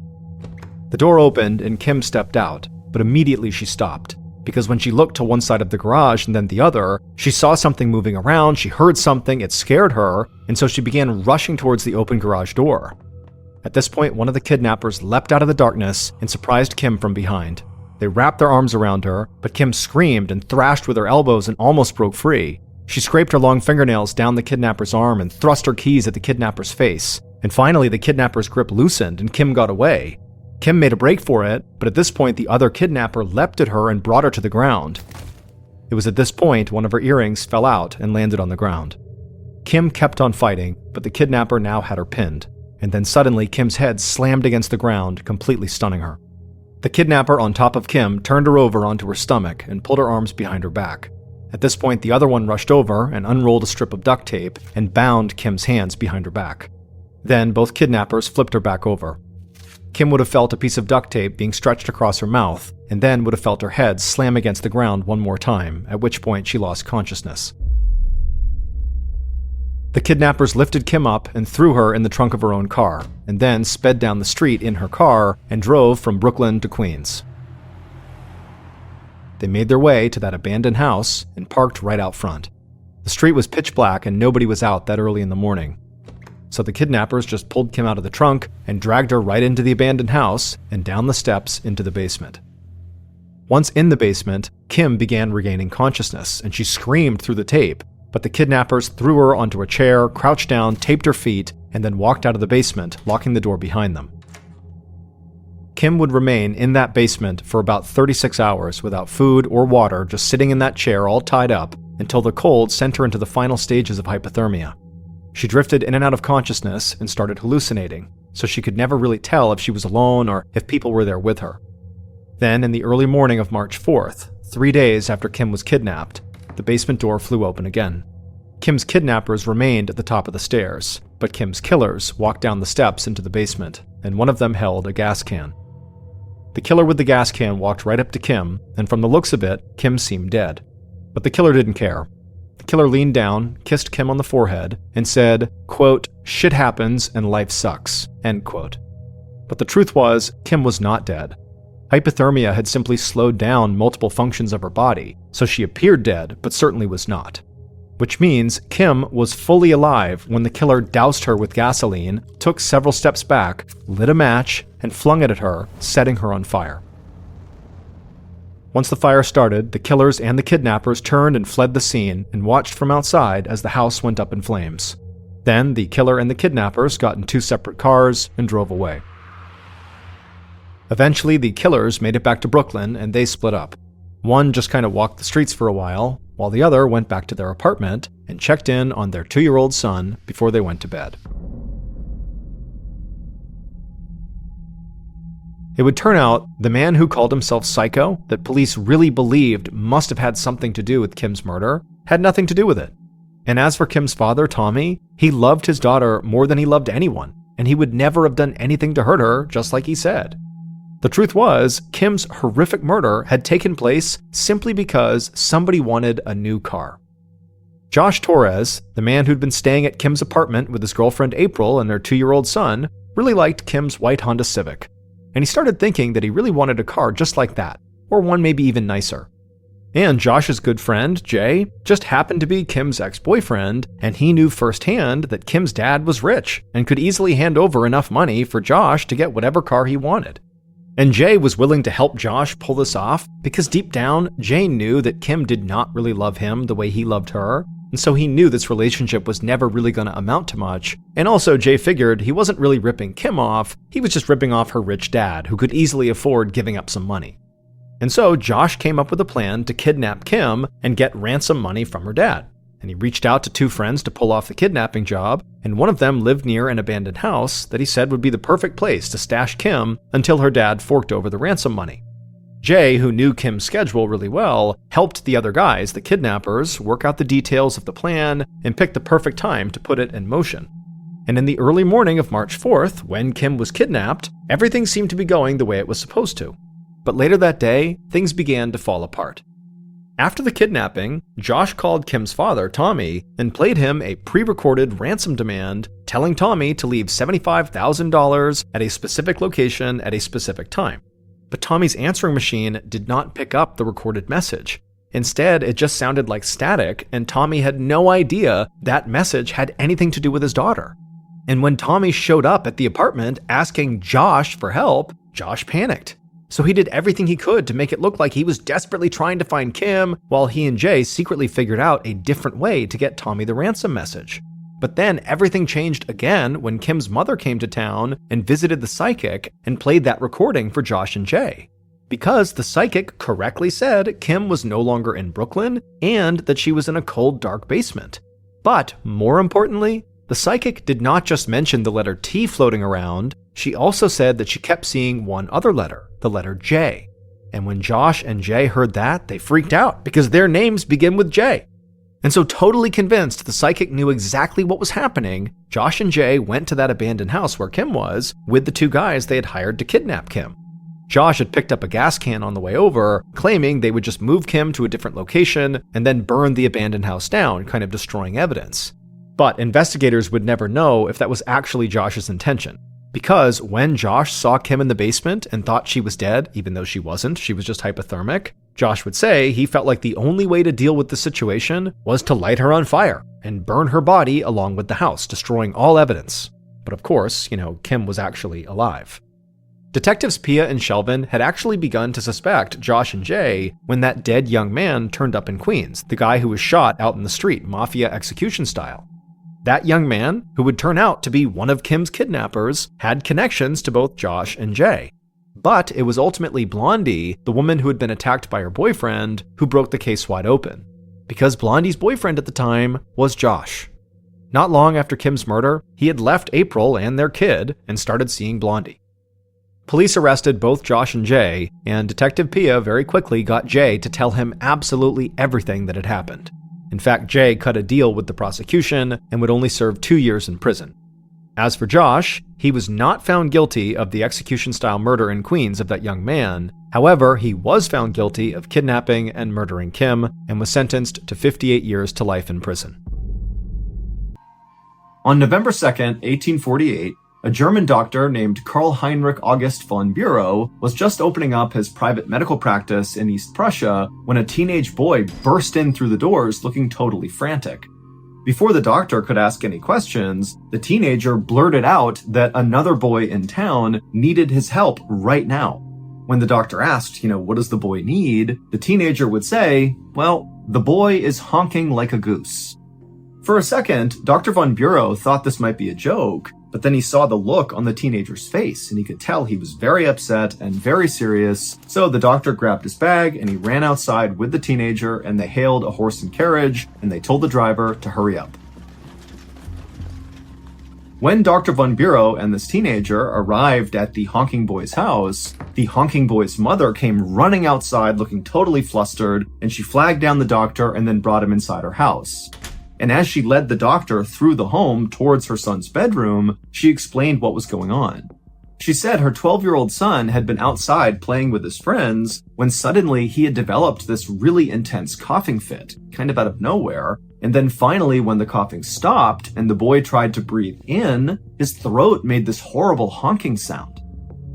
The door opened and Kim stepped out, but immediately she stopped, because when she looked to one side of the garage and then the other, she saw something moving around, she heard something, it scared her, and so she began rushing towards the open garage door. At this point, one of the kidnappers leapt out of the darkness and surprised Kim from behind. They wrapped their arms around her, but Kim screamed and thrashed with her elbows and almost broke free. She scraped her long fingernails down the kidnapper's arm and thrust her keys at the kidnapper's face. And finally, the kidnapper's grip loosened and Kim got away. Kim made a break for it, but at this point, the other kidnapper leapt at her and brought her to the ground. It was at this point one of her earrings fell out and landed on the ground. Kim kept on fighting, but the kidnapper now had her pinned. And then suddenly Kim's head slammed against the ground, completely stunning her. The kidnapper on top of Kim turned her over onto her stomach and pulled her arms behind her back. At this point, the other one rushed over and unrolled a strip of duct tape and bound Kim's hands behind her back. Then both kidnappers flipped her back over. Kim would have felt a piece of duct tape being stretched across her mouth, and then would have felt her head slam against the ground one more time, at which point she lost consciousness. The kidnappers lifted Kim up and threw her in the trunk of her own car, and then sped down the street in her car and drove from Brooklyn to Queens. They made their way to that abandoned house and parked right out front. The street was pitch black and nobody was out that early in the morning. So the kidnappers just pulled Kim out of the trunk and dragged her right into the abandoned house and down the steps into the basement. Once in the basement, Kim began regaining consciousness and she screamed through the tape, but the kidnappers threw her onto a chair, crouched down, taped her feet, and then walked out of the basement, locking the door behind them. Kim would remain in that basement for about 36 hours without food or water, just sitting in that chair all tied up until the cold sent her into the final stages of hypothermia. She drifted in and out of consciousness and started hallucinating, so she could never really tell if she was alone or if people were there with her. Then, in the early morning of March 4th, 3 days after Kim was kidnapped, the basement door flew open again. Kim's kidnappers remained at the top of the stairs, but Kim's killers walked down the steps into the basement, and one of them held a gas can. The killer with the gas can walked right up to Kim, and from the looks of it, Kim seemed dead. But the killer didn't care. The killer leaned down, kissed Kim on the forehead, and said, quote, "Shit happens and life sucks," end quote. But the truth was, Kim was not dead. Hypothermia had simply slowed down multiple functions of her body, so she appeared dead, but certainly was not. Which means Kim was fully alive when the killer doused her with gasoline, took several steps back, lit a match, and flung it at her, setting her on fire. Once the fire started, the killers and the kidnappers turned and fled the scene and watched from outside as the house went up in flames. Then the killer and the kidnappers got in 2 separate cars and drove away. Eventually, the killers made it back to Brooklyn and they split up. One just kind of walked the streets for a while the other went back to their apartment and checked in on their 2-year-old son before they went to bed. It would turn out the man who called himself Psycho, that police really believed must have had something to do with Kim's murder, had nothing to do with it. And as for Kim's father, Tommy, he loved his daughter more than he loved anyone, and he would never have done anything to hurt her, just like he said. The truth was, Kim's horrific murder had taken place simply because somebody wanted a new car. Josh Torres, the man who'd been staying at Kim's apartment with his girlfriend April and their 2-year-old son, really liked Kim's white Honda Civic. And he started thinking that he really wanted a car just like that, or one maybe even nicer. And Josh's good friend, Jay, just happened to be Kim's ex-boyfriend, and he knew firsthand that Kim's dad was rich and could easily hand over enough money for Josh to get whatever car he wanted. And Jay was willing to help Josh pull this off because deep down, Jay knew that Kim did not really love him the way he loved her, and so he knew this relationship was never really going to amount to much. And also, Jay figured he wasn't really ripping Kim off, he was just ripping off her rich dad, who could easily afford giving up some money. And so Josh came up with a plan to kidnap Kim and get ransom money from her dad. And he reached out to 2 friends to pull off the kidnapping job, and one of them lived near an abandoned house that he said would be the perfect place to stash Kim until her dad forked over the ransom money. Jay, who knew Kim's schedule really well, helped the other guys, the kidnappers, work out the details of the plan and pick the perfect time to put it in motion. And in the early morning of March 4th, when Kim was kidnapped, everything seemed to be going the way it was supposed to. But later that day, things began to fall apart. After the kidnapping, Josh called Kim's father, Tommy, and played him a pre-recorded ransom demand, telling Tommy to leave $75,000 at a specific location at a specific time. But Tommy's answering machine did not pick up the recorded message. Instead, it just sounded like static, and Tommy had no idea that message had anything to do with his daughter. And when Tommy showed up at the apartment asking Josh for help, Josh panicked. So he did everything he could to make it look like he was desperately trying to find Kim, while he and Jay secretly figured out a different way to get Tommy the ransom message. But then everything changed again when Kim's mother came to town and visited the psychic and played that recording for Josh and Jay. because the psychic correctly said Kim was no longer in Brooklyn and that she was in a cold, dark basement. But more importantly, the psychic did not just mention the letter T floating around, she also said that she kept seeing one other letter, the letter J. And when Josh and Jay heard that, they freaked out because their names begin with J. And so, totally convinced the psychic knew exactly what was happening, Josh and Jay went to that abandoned house where Kim was with the two guys they had hired to kidnap Kim. Josh had picked up a gas can on the way over, claiming they would just move Kim to a different location and then burn the abandoned house down, kind of destroying evidence. But investigators would never know if that was actually Josh's intention. Because when Josh saw Kim in the basement and thought she was dead, even though she wasn't, she was just hypothermic, Josh would say he felt like the only way to deal with the situation was to light her on fire and burn her body along with the house, destroying all evidence. But of course, Kim was actually alive. Detectives Pia and Shelvin had actually begun to suspect Josh and Jay when that dead young man turned up in Queens, the guy who was shot out in the street, mafia execution style. That young man, who would turn out to be one of Kim's kidnappers, had connections to both Josh and Jay. But it was ultimately Blondie, the woman who had been attacked by her boyfriend, who broke the case wide open. Because Blondie's boyfriend at the time was Josh. Not long after Kim's murder, he had left April and their kid and started seeing Blondie. Police arrested both Josh and Jay, and Detective Pia very quickly got Jay to tell him absolutely everything that had happened. In fact, Jay cut a deal with the prosecution and would only serve 2 years in prison. As for Josh, he was not found guilty of the execution-style murder in Queens of that young man. However, he was found guilty of kidnapping and murdering Kim and was sentenced to 58 years to life in prison. On November 2nd, 1848, a German doctor named Karl Heinrich August von Bureau was just opening up his private medical practice in East Prussia when a teenage boy burst in through the doors looking totally frantic. Before the doctor could ask any questions, the teenager blurted out that another boy in town needed his help right now. When the doctor asked, what does the boy need? The teenager would say, well, the boy is honking like a goose. For a second, Dr. von Bureau thought this might be a joke, but then he saw the look on the teenager's face, and he could tell he was very upset and very serious, so the doctor grabbed his bag and he ran outside with the teenager, and they hailed a horse and carriage, and they told the driver to hurry up. When Dr. von Bureau and this teenager arrived at the honking boy's house, the honking boy's mother came running outside looking totally flustered, and she flagged down the doctor and then brought him inside her house. And as she led the doctor through the home towards her son's bedroom, she explained what was going on. She said her 12-year-old son had been outside playing with his friends when suddenly he had developed this really intense coughing fit, kind of out of nowhere, and then finally when the coughing stopped and the boy tried to breathe in, his throat made this horrible honking sound.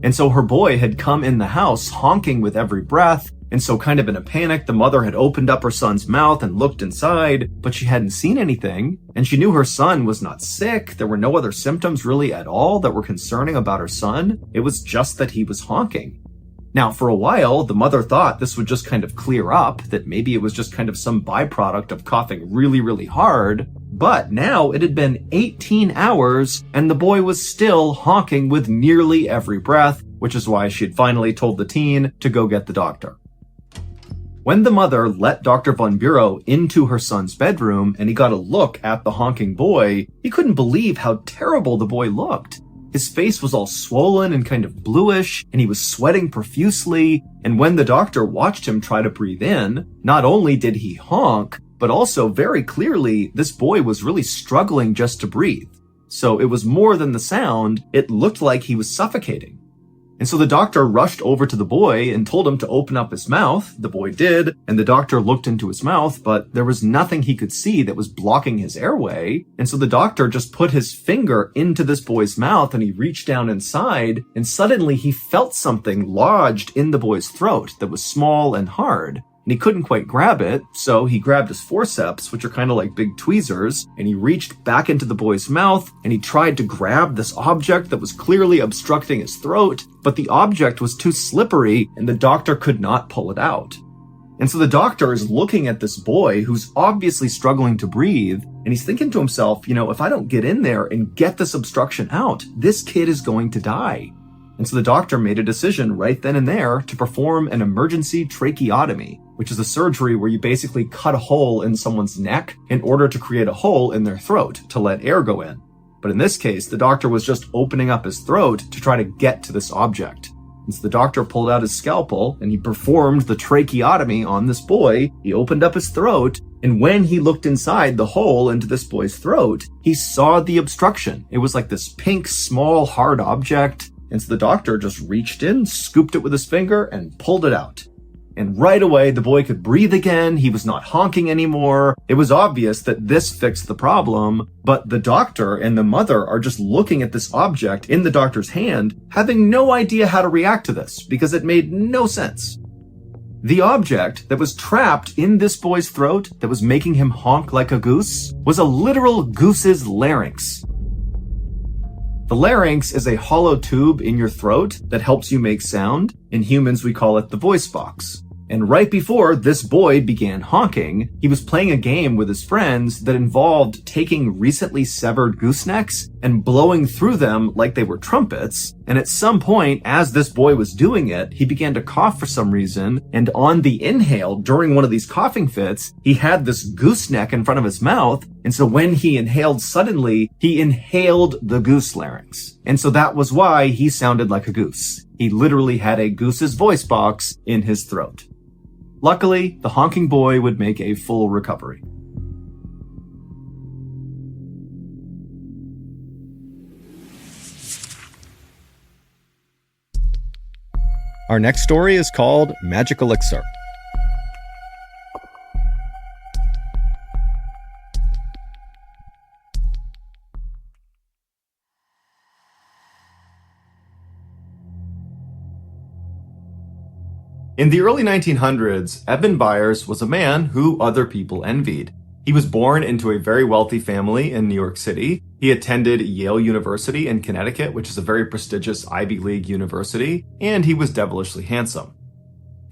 And so her boy had come in the house honking with every breath. And so kind of in a panic, the mother had opened up her son's mouth and looked inside, but she hadn't seen anything. And she knew her son was not sick. There were no other symptoms really at all that were concerning about her son. It was just that he was honking. Now, for a while, the mother thought this would just kind of clear up, that maybe it was just kind of some byproduct of coughing really, really hard. But now it had been 18 hours and the boy was still honking with nearly every breath, which is why she had finally told the teen to go get the doctor. When the mother let Dr. von Bureau into her son's bedroom and he got a look at the honking boy, he couldn't believe how terrible the boy looked. His face was all swollen and kind of bluish, and he was sweating profusely, and when the doctor watched him try to breathe in, not only did he honk, but also very clearly this boy was really struggling just to breathe. So it was more than the sound, it looked like he was suffocating. And so the doctor rushed over to the boy and told him to open up his mouth. The boy did, and the doctor looked into his mouth, but there was nothing he could see that was blocking his airway. And so the doctor just put his finger into this boy's mouth and he reached down inside, and suddenly he felt something lodged in the boy's throat that was small and hard. And he couldn't quite grab it, so he grabbed his forceps, which are kind of like big tweezers, and he reached back into the boy's mouth, and he tried to grab this object that was clearly obstructing his throat, but the object was too slippery, and the doctor could not pull it out. And so the doctor is looking at this boy who's obviously struggling to breathe, and he's thinking to himself, if I don't get in there and get this obstruction out, this kid is going to die. And so the doctor made a decision right then and there to perform an emergency tracheotomy, which is a surgery where you basically cut a hole in someone's neck in order to create a hole in their throat to let air go in. But in this case, the doctor was just opening up his throat to try to get to this object. And so the doctor pulled out his scalpel and he performed the tracheotomy on this boy. He opened up his throat, and when he looked inside the hole into this boy's throat, he saw the obstruction. It was like this pink, small, hard object. And so the doctor just reached in, scooped it with his finger, and pulled it out. And right away, the boy could breathe again. He was not honking anymore. It was obvious that this fixed the problem, but the doctor and the mother are just looking at this object in the doctor's hand, having no idea how to react to this because it made no sense. The object that was trapped in this boy's throat that was making him honk like a goose was a literal goose's larynx. The larynx is a hollow tube in your throat that helps you make sound. In humans, we call it the voice box. And right before this boy began honking, he was playing a game with his friends that involved taking recently severed goosenecks and blowing through them like they were trumpets. And at some point, as this boy was doing it, he began to cough for some reason. And on the inhale, during one of these coughing fits, he had this gooseneck in front of his mouth. And so when he inhaled suddenly, he inhaled the goose larynx. And so that was why he sounded like a goose. He literally had a goose's voice box in his throat. Luckily, the honking boy would make a full recovery. Our next story is called Magic Elixir. In the early 1900s, Eben Byers was a man who other people envied. He was born into a very wealthy family in New York City. He attended Yale University in Connecticut, which is a very prestigious Ivy League university, and he was devilishly handsome.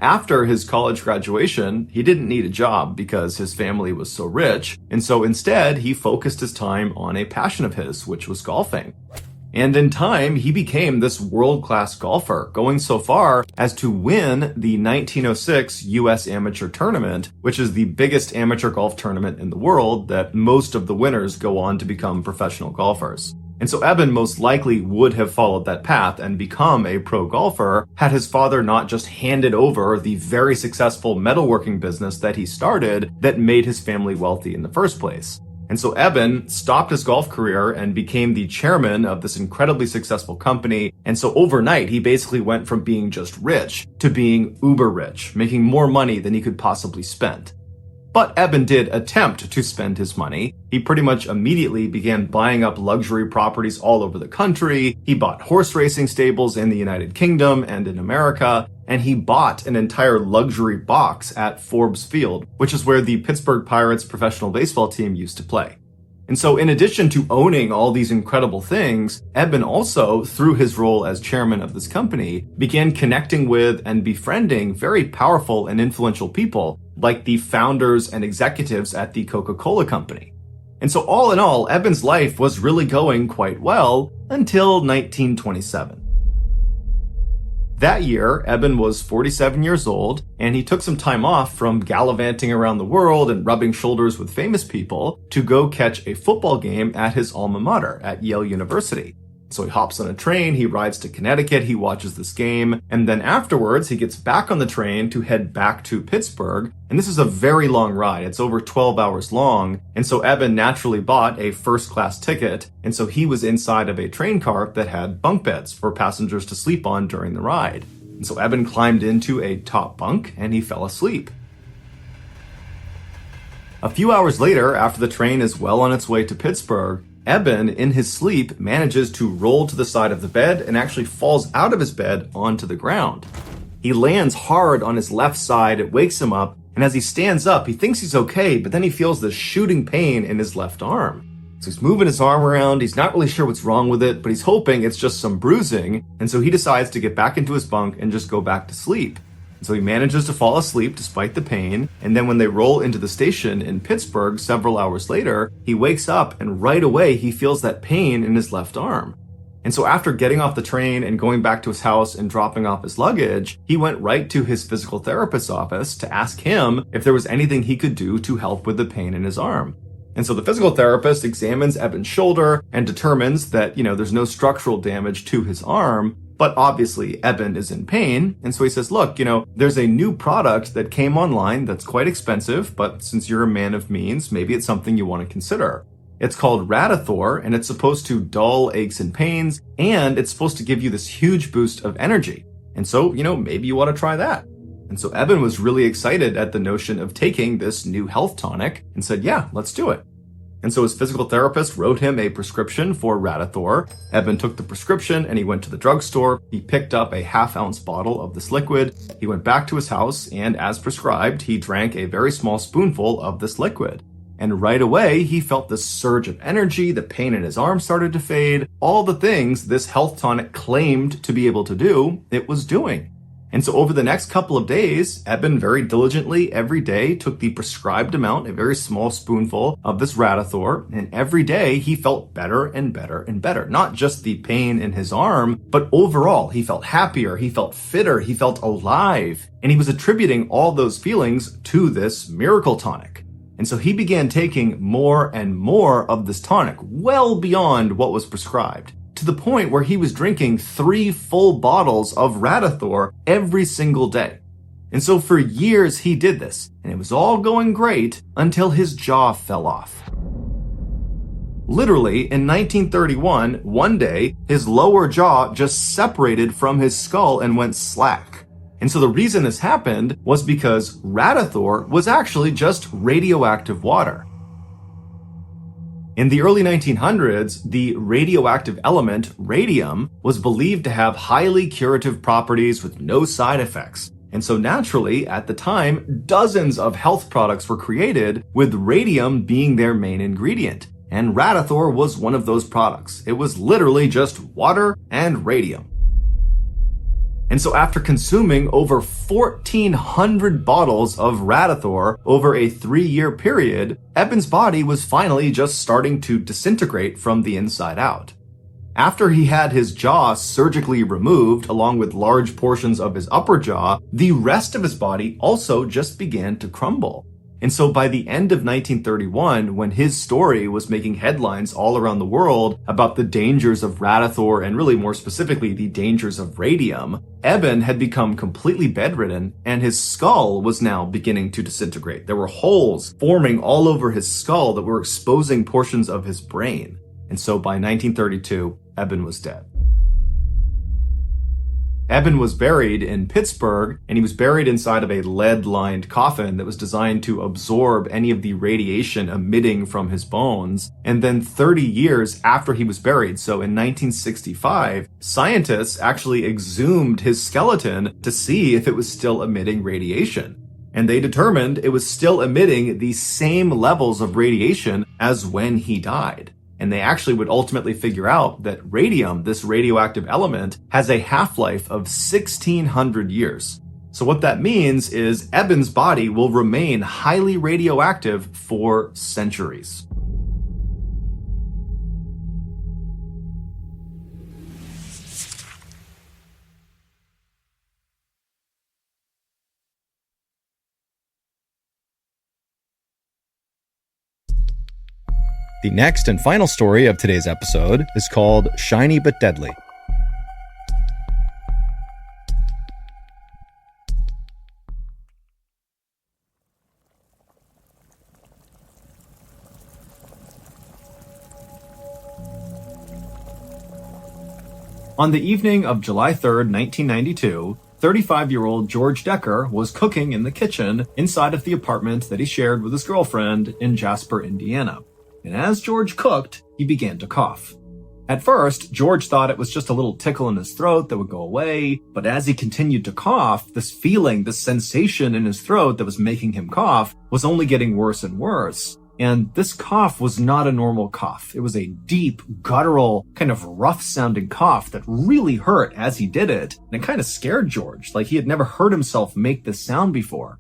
After his college graduation, he didn't need a job because his family was so rich, and so instead he focused his time on a passion of his, which was golfing. And in time, he became this world-class golfer, going so far as to win the 1906 U.S. Amateur Tournament, which is the biggest amateur golf tournament in the world that most of the winners go on to become professional golfers. And so Eben most likely would have followed that path and become a pro golfer had his father not just handed over the very successful metalworking business that he started that made his family wealthy in the first place. And so Eben stopped his golf career and became the chairman of this incredibly successful company. And so overnight, he basically went from being just rich to being uber rich, making more money than he could possibly spend. But Eben did attempt to spend his money. He pretty much immediately began buying up luxury properties all over the country. He bought horse racing stables in the United Kingdom and in America. And he bought an entire luxury box at Forbes Field, which is where the Pittsburgh Pirates professional baseball team used to play. And so in addition to owning all these incredible things, Eben also, through his role as chairman of this company, began connecting with and befriending very powerful and influential people, like the founders and executives at the Coca-Cola Company. And so all in all, Eben's life was really going quite well until 1927. That year, Eben was 47 years old, and he took some time off from gallivanting around the world and rubbing shoulders with famous people to go catch a football game at his alma mater at Yale University. So he hops on a train, he rides to Connecticut, he watches this game, and then afterwards he gets back on the train to head back to Pittsburgh. And this is a very long ride. It's over 12 hours long. And so Eben naturally bought a first-class ticket. And so he was inside of a train car that had bunk beds for passengers to sleep on during the ride. And so Eben climbed into a top bunk and he fell asleep. A few hours later, after the train is well on its way to Pittsburgh, Eben, in his sleep, manages to roll to the side of the bed and actually falls out of his bed onto the ground. He lands hard on his left side, it wakes him up, and as he stands up, he thinks he's okay, but then he feels this shooting pain in his left arm. So he's moving his arm around, he's not really sure what's wrong with it, but he's hoping it's just some bruising, and so he decides to get back into his bunk and just go back to sleep. So he manages to fall asleep despite the pain, and then when they roll into the station in Pittsburgh several hours later, he wakes up and right away he feels that pain in his left arm. And so after getting off the train and going back to his house and dropping off his luggage, he went right to his physical therapist's office to ask him if there was anything he could do to help with the pain in his arm. And so the physical therapist examines Eben's shoulder and determines that, there's no structural damage to his arm, but obviously Eben is in pain. And so he says, look, there's a new product that came online that's quite expensive, but since you're a man of means, maybe it's something you want to consider. It's called Radithor, and it's supposed to dull aches and pains, and it's supposed to give you this huge boost of energy. And so, maybe you want to try that. And so Eben was really excited at the notion of taking this new health tonic and said, yeah, let's do it. And so his physical therapist wrote him a prescription for Radithor. Eben took the prescription and he went to the drugstore. He picked up a half-ounce bottle of this liquid. He went back to his house, and as prescribed, he drank a very small spoonful of this liquid. And right away, he felt this surge of energy, the pain in his arm started to fade, all the things this health tonic claimed to be able to do, it was doing. And so over the next couple of days, Eben very diligently every day took the prescribed amount, a very small spoonful of this Radithor, and every day he felt better and better and better. Not just the pain in his arm, but overall, he felt happier, he felt fitter, he felt alive, and he was attributing all those feelings to this miracle tonic. And so he began taking more and more of this tonic, well beyond what was prescribed, to the point where he was drinking 3 full bottles of Radithor every single day. And so for years he did this, and it was all going great until his jaw fell off. Literally, in 1931, one day, his lower jaw just separated from his skull and went slack. And so the reason this happened was because Radithor was actually just radioactive water. In the early 1900s, the radioactive element radium was believed to have highly curative properties with no side effects. And so naturally, at the time, dozens of health products were created with radium being their main ingredient. And Radithor was one of those products. It was literally just water and radium. And so after consuming over 1,400 bottles of Radithor over a 3-year period, Eben's body was finally just starting to disintegrate from the inside out. After he had his jaw surgically removed, along with large portions of his upper jaw, the rest of his body also just began to crumble. And so by the end of 1931, when his story was making headlines all around the world about the dangers of Radithor and really more specifically the dangers of radium, Eben had become completely bedridden and his skull was now beginning to disintegrate. There were holes forming all over his skull that were exposing portions of his brain. And so by 1932, Eben was dead. Eben was buried in Pittsburgh, and he was buried inside of a lead-lined coffin that was designed to absorb any of the radiation emitting from his bones. And then 30 years after he was buried, so in 1965, scientists actually exhumed his skeleton to see if it was still emitting radiation. And they determined it was still emitting the same levels of radiation as when he died. And they actually would ultimately figure out that radium, this radioactive element, has a half-life of 1,600 years. So what that means is Eben's body will remain highly radioactive for centuries. The next and final story of today's episode is called Shiny But Deadly. On the evening of July 3rd, 1992, 35-year-old George Decker was cooking in the kitchen inside of the apartment that he shared with his girlfriend in Jasper, Indiana. And as George cooked, he began to cough. At first, George thought it was just a little tickle in his throat that would go away, but as he continued to cough, this feeling, this sensation in his throat that was making him cough was only getting worse and worse. And this cough was not a normal cough. It was a deep, guttural, kind of rough-sounding cough that really hurt as he did it, and it kind of scared George, like he had never heard himself make this sound before.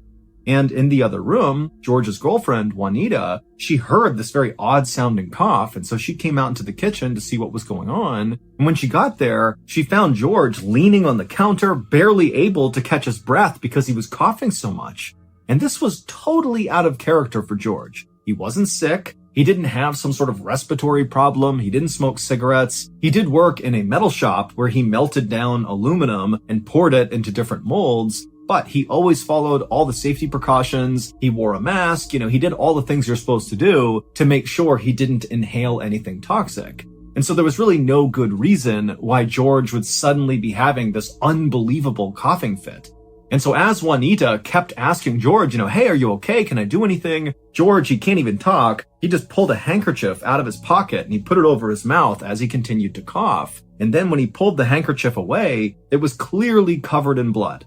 And in the other room, George's girlfriend, Juanita, she heard this very odd-sounding cough, and so she came out into the kitchen to see what was going on. And when she got there, she found George leaning on the counter, barely able to catch his breath because he was coughing so much. And this was totally out of character for George. He wasn't sick. He didn't have some sort of respiratory problem. He didn't smoke cigarettes. He did work in a metal shop where he melted down aluminum and poured it into different molds. But he always followed all the safety precautions. He wore a mask. He did all the things you're supposed to do to make sure he didn't inhale anything toxic. And so there was really no good reason why George would suddenly be having this unbelievable coughing fit. And so as Juanita kept asking George, hey, are you okay? Can I do anything? George, he can't even talk. He just pulled a handkerchief out of his pocket and he put it over his mouth as he continued to cough. And then when he pulled the handkerchief away, it was clearly covered in blood.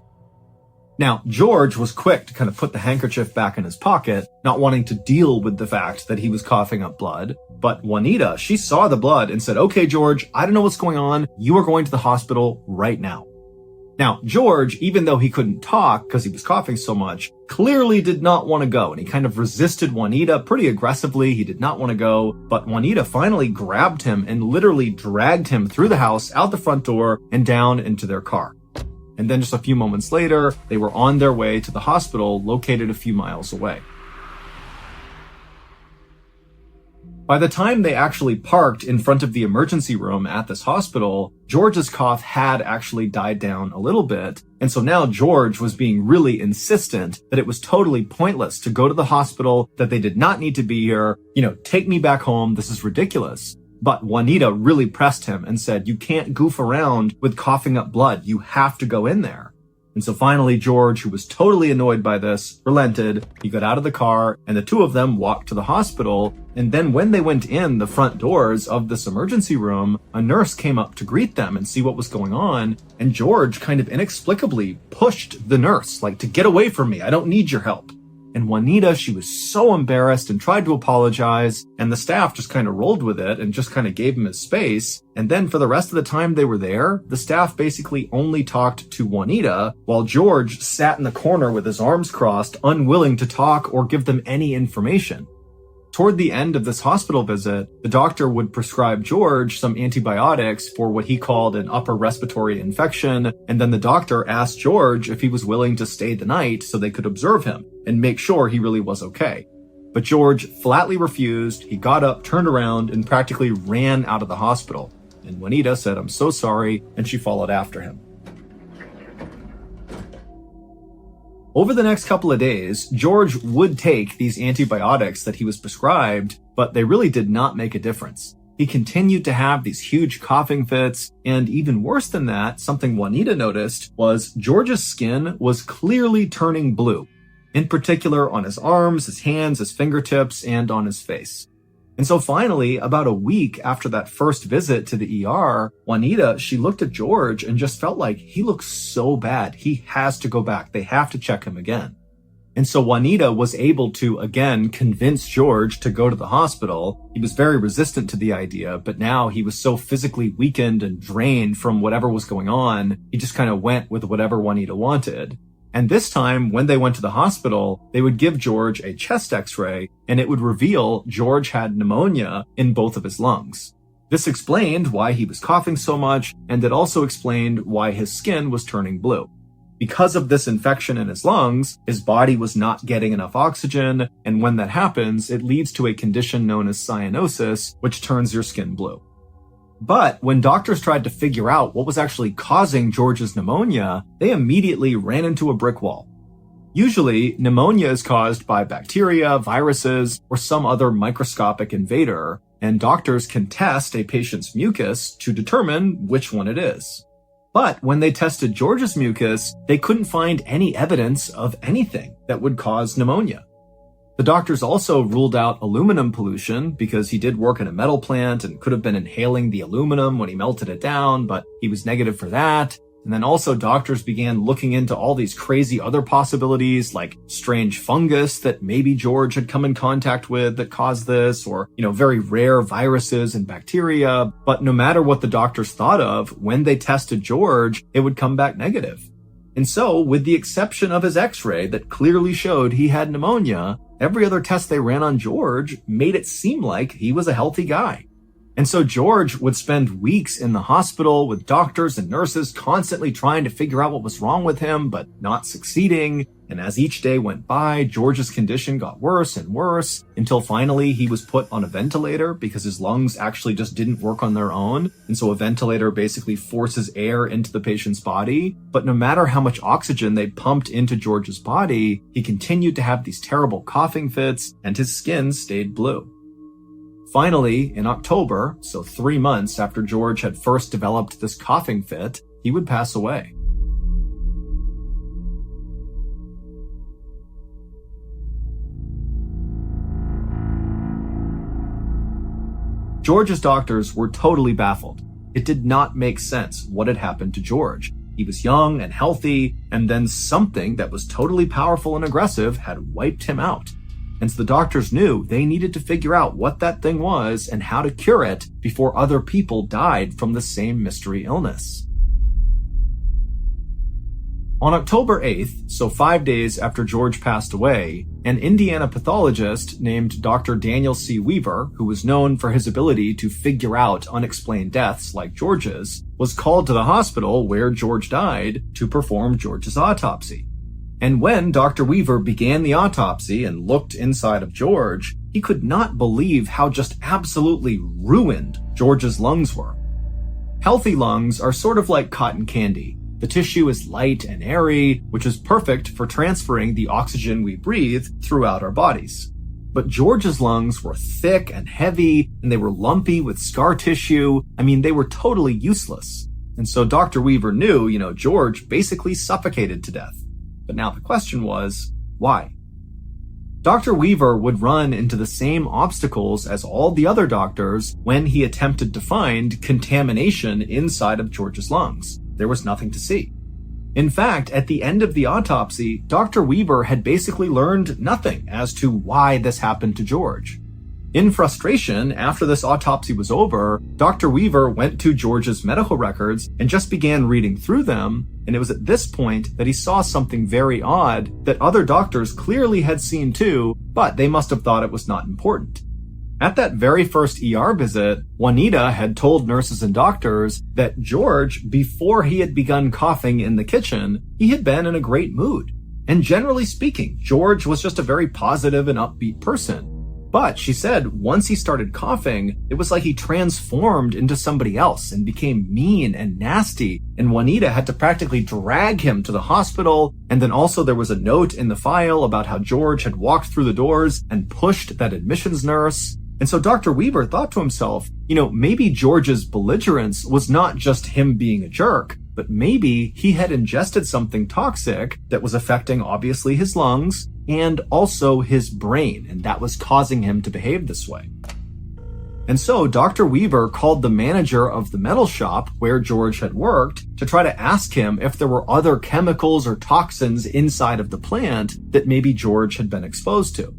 Now, George was quick to kind of put the handkerchief back in his pocket, not wanting to deal with the fact that he was coughing up blood. But Juanita, she saw the blood and said, okay, George, I don't know what's going on. You are going to the hospital right now. Now, George, even though he couldn't talk because he was coughing so much, clearly did not want to go. And he kind of resisted Juanita pretty aggressively. He did not want to go. But Juanita finally grabbed him and literally dragged him through the house, out the front door, and down into their car. And then just a few moments later, they were on their way to the hospital located a few miles away. By the time they actually parked in front of the emergency room at this hospital, George's cough had actually died down a little bit. And so now George was being really insistent that it was totally pointless to go to the hospital, that they did not need to be here. Take me back home. This is ridiculous. But Juanita really pressed him and said, you can't goof around with coughing up blood. You have to go in there. And so finally, George, who was totally annoyed by this, relented. He got out of the car and the two of them walked to the hospital. And then when they went in the front doors of this emergency room, a nurse came up to greet them and see what was going on. And George kind of inexplicably pushed the nurse, like, to get away from me. I don't need your help. And Juanita, she was so embarrassed and tried to apologize, and the staff just kind of rolled with it and just kind of gave him his space. And then for the rest of the time they were there, the staff basically only talked to Juanita, while George sat in the corner with his arms crossed, unwilling to talk or give them any information. Toward the end of this hospital visit, the doctor would prescribe George some antibiotics for what he called an upper respiratory infection, and then the doctor asked George if he was willing to stay the night so they could observe him and make sure he really was okay. But George flatly refused. He got up, turned around, and practically ran out of the hospital. And Juanita said, "I'm so sorry," and she followed after him. Over the next couple of days, George would take these antibiotics that he was prescribed, but they really did not make a difference. He continued to have these huge coughing fits, and even worse than that, something Juanita noticed was George's skin was clearly turning blue, in particular on his arms, his hands, his fingertips, and on his face. And so finally, about a week after that first visit to the ER, Juanita, she looked at George and just felt like he looks so bad. He has to go back. They have to check him again. And so Juanita was able to, again, convince George to go to the hospital. He was very resistant to the idea, but now he was so physically weakened and drained from whatever was going on, he just kind of went with whatever Juanita wanted. And this time, when they went to the hospital, they would give George a chest x-ray, and it would reveal George had pneumonia in both of his lungs. This explained why he was coughing so much, and it also explained why his skin was turning blue. Because of this infection in his lungs, his body was not getting enough oxygen, and when that happens, it leads to a condition known as cyanosis, which turns your skin blue. But when doctors tried to figure out what was actually causing George's pneumonia, they immediately ran into a brick wall. Usually, pneumonia is caused by bacteria, viruses, or some other microscopic invader, and doctors can test a patient's mucus to determine which one it is. But when they tested George's mucus, they couldn't find any evidence of anything that would cause pneumonia. The doctors also ruled out aluminum pollution because he did work in a metal plant and could have been inhaling the aluminum when he melted it down, but he was negative for that. And then also doctors began looking into all these crazy other possibilities like strange fungus that maybe George had come in contact with that caused this, or, very rare viruses and bacteria. But no matter what the doctors thought of, when they tested George, it would come back negative. And so, with the exception of his x-ray that clearly showed he had pneumonia, every other test they ran on George made it seem like he was a healthy guy. And so George would spend weeks in the hospital with doctors and nurses constantly trying to figure out what was wrong with him, but not succeeding. And as each day went by, George's condition got worse and worse until finally he was put on a ventilator because his lungs actually just didn't work on their own. And so a ventilator basically forces air into the patient's body. But no matter how much oxygen they pumped into George's body, he continued to have these terrible coughing fits and his skin stayed blue. Finally, in October, so 3 months after George had first developed this coughing fit, he would pass away. George's doctors were totally baffled. It did not make sense what had happened to George. He was young and healthy, and then something that was totally powerful and aggressive had wiped him out. And so the doctors knew they needed to figure out what that thing was and how to cure it before other people died from the same mystery illness. On October 8th, so 5 days after George passed away, an Indiana pathologist named Dr. Daniel C. Weaver, who was known for his ability to figure out unexplained deaths like George's, was called to the hospital where George died to perform George's autopsy. And when Dr. Weaver began the autopsy and looked inside of George, he could not believe how just absolutely ruined George's lungs were. Healthy lungs are sort of like cotton candy. The tissue is light and airy, which is perfect for transferring the oxygen we breathe throughout our bodies. But George's lungs were thick and heavy, and they were lumpy with scar tissue. They were totally useless. And so Dr. Weaver knew, George basically suffocated to death. But now the question was, why? Dr. Weaver would run into the same obstacles as all the other doctors when he attempted to find contamination inside of George's lungs. There was nothing to see. In fact, at the end of the autopsy, Dr. Weaver had basically learned nothing as to why this happened to George. In frustration, after this autopsy was over, Dr. Weaver went to George's medical records and just began reading through them, and it was at this point that he saw something very odd that other doctors clearly had seen too, but they must have thought it was not important. At that very first ER visit, Juanita had told nurses and doctors that George, before he had begun coughing in the kitchen, he had been in a great mood. And generally speaking, George was just a very positive and upbeat person. But she said once he started coughing, it was like he transformed into somebody else and became mean and nasty, and Juanita had to practically drag him to the hospital. And then also there was a note in the file about how George had walked through the doors and pushed that admissions nurse. And so Dr. Weaver thought to himself, maybe George's belligerence was not just him being a jerk, but maybe he had ingested something toxic that was affecting obviously his lungs and also his brain, and that was causing him to behave this way. And so Dr. Weaver called the manager of the metal shop where George had worked to try to ask him if there were other chemicals or toxins inside of the plant that maybe George had been exposed to.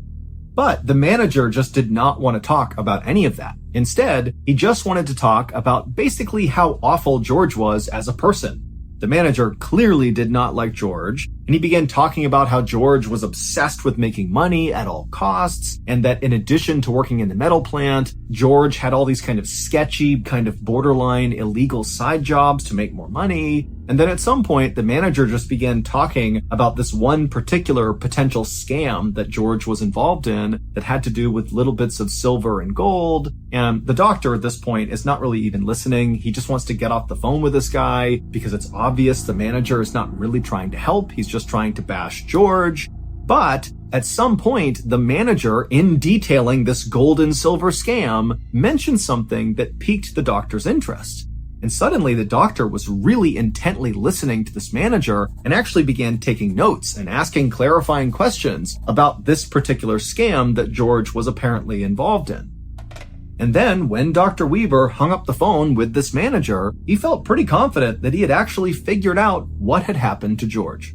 But the manager just did not want to talk about any of that. Instead, he just wanted to talk about basically how awful George was as a person. The manager clearly did not like George, and he began talking about how George was obsessed with making money at all costs, and that in addition to working in the metal plant, George had all these kind of sketchy, kind of borderline illegal side jobs to make more money. And then at some point, the manager just began talking about this one particular potential scam that George was involved in that had to do with little bits of silver and gold. And the doctor at this point is not really even listening. He just wants to get off the phone with this guy because it's obvious the manager is not really trying to help. He's just trying to bash George. But at some point, the manager, in detailing this gold and silver scam, mentioned something that piqued the doctor's interest. And suddenly the doctor was really intently listening to this manager and actually began taking notes and asking clarifying questions about this particular scam that George was apparently involved in. And then when Dr. Weaver hung up the phone with this manager, he felt pretty confident that he had actually figured out what had happened to George.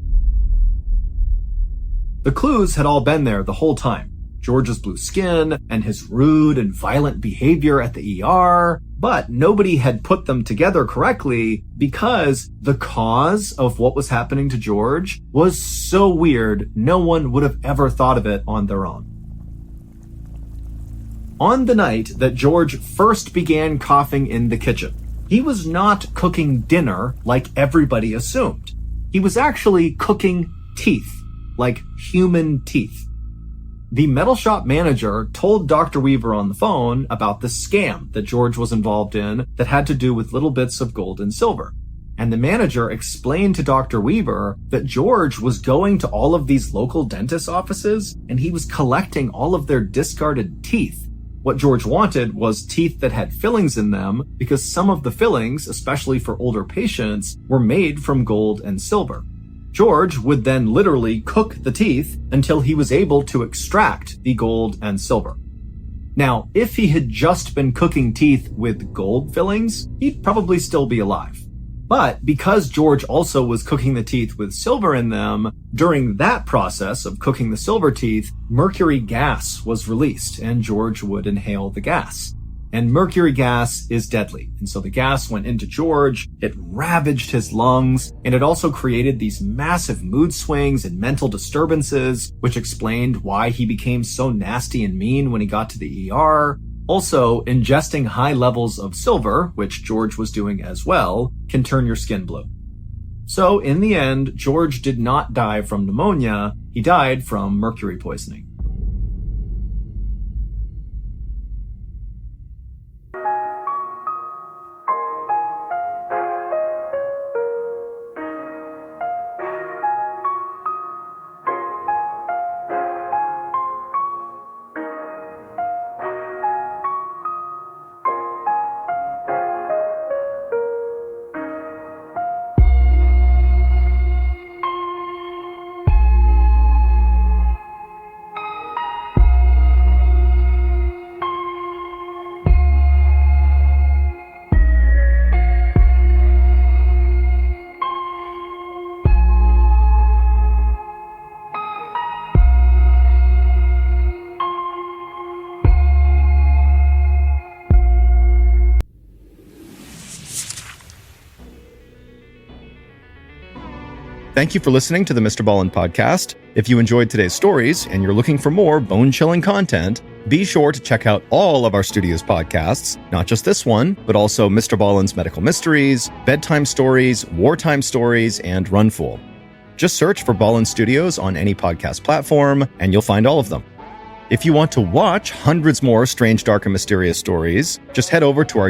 The clues had all been there the whole time. George's blue skin and his rude and violent behavior at the ER, But nobody had put them together correctly because the cause of what was happening to George was so weird, no one would have ever thought of it on their own. On the night that George first began coughing in the kitchen, he was not cooking dinner like everybody assumed. He was actually cooking teeth, like human teeth. The metal shop manager told Dr. Weaver on the phone about the scam that George was involved in that had to do with little bits of gold and silver. And the manager explained to Dr. Weaver that George was going to all of these local dentist offices and he was collecting all of their discarded teeth. What George wanted was teeth that had fillings in them because some of the fillings, especially for older patients, were made from gold and silver. George would then literally cook the teeth until he was able to extract the gold and silver. Now, if he had just been cooking teeth with gold fillings, he'd probably still be alive. But because George also was cooking the teeth with silver in them, during that process of cooking the silver teeth, mercury gas was released and George would inhale the gas. And mercury gas is deadly. And so the gas went into George, it ravaged his lungs, and it also created these massive mood swings and mental disturbances, which explained why he became so nasty and mean when he got to the ER. Also, ingesting high levels of silver, which George was doing as well, can turn your skin blue. So in the end, George did not die from pneumonia, he died from mercury poisoning. Thank you for listening to the MrBallen's podcast. If you enjoyed today's stories and you're looking for more bone-chilling content, be sure to check out all of our studio's podcasts, not just this one, but also MrBallen's Medical Mysteries, Bedtime Stories, Wartime Stories, and Runfool. Just search for Ballen Studios on any podcast platform, and you'll find all of them. If you want to watch hundreds more strange, dark, and mysterious stories, just head over to our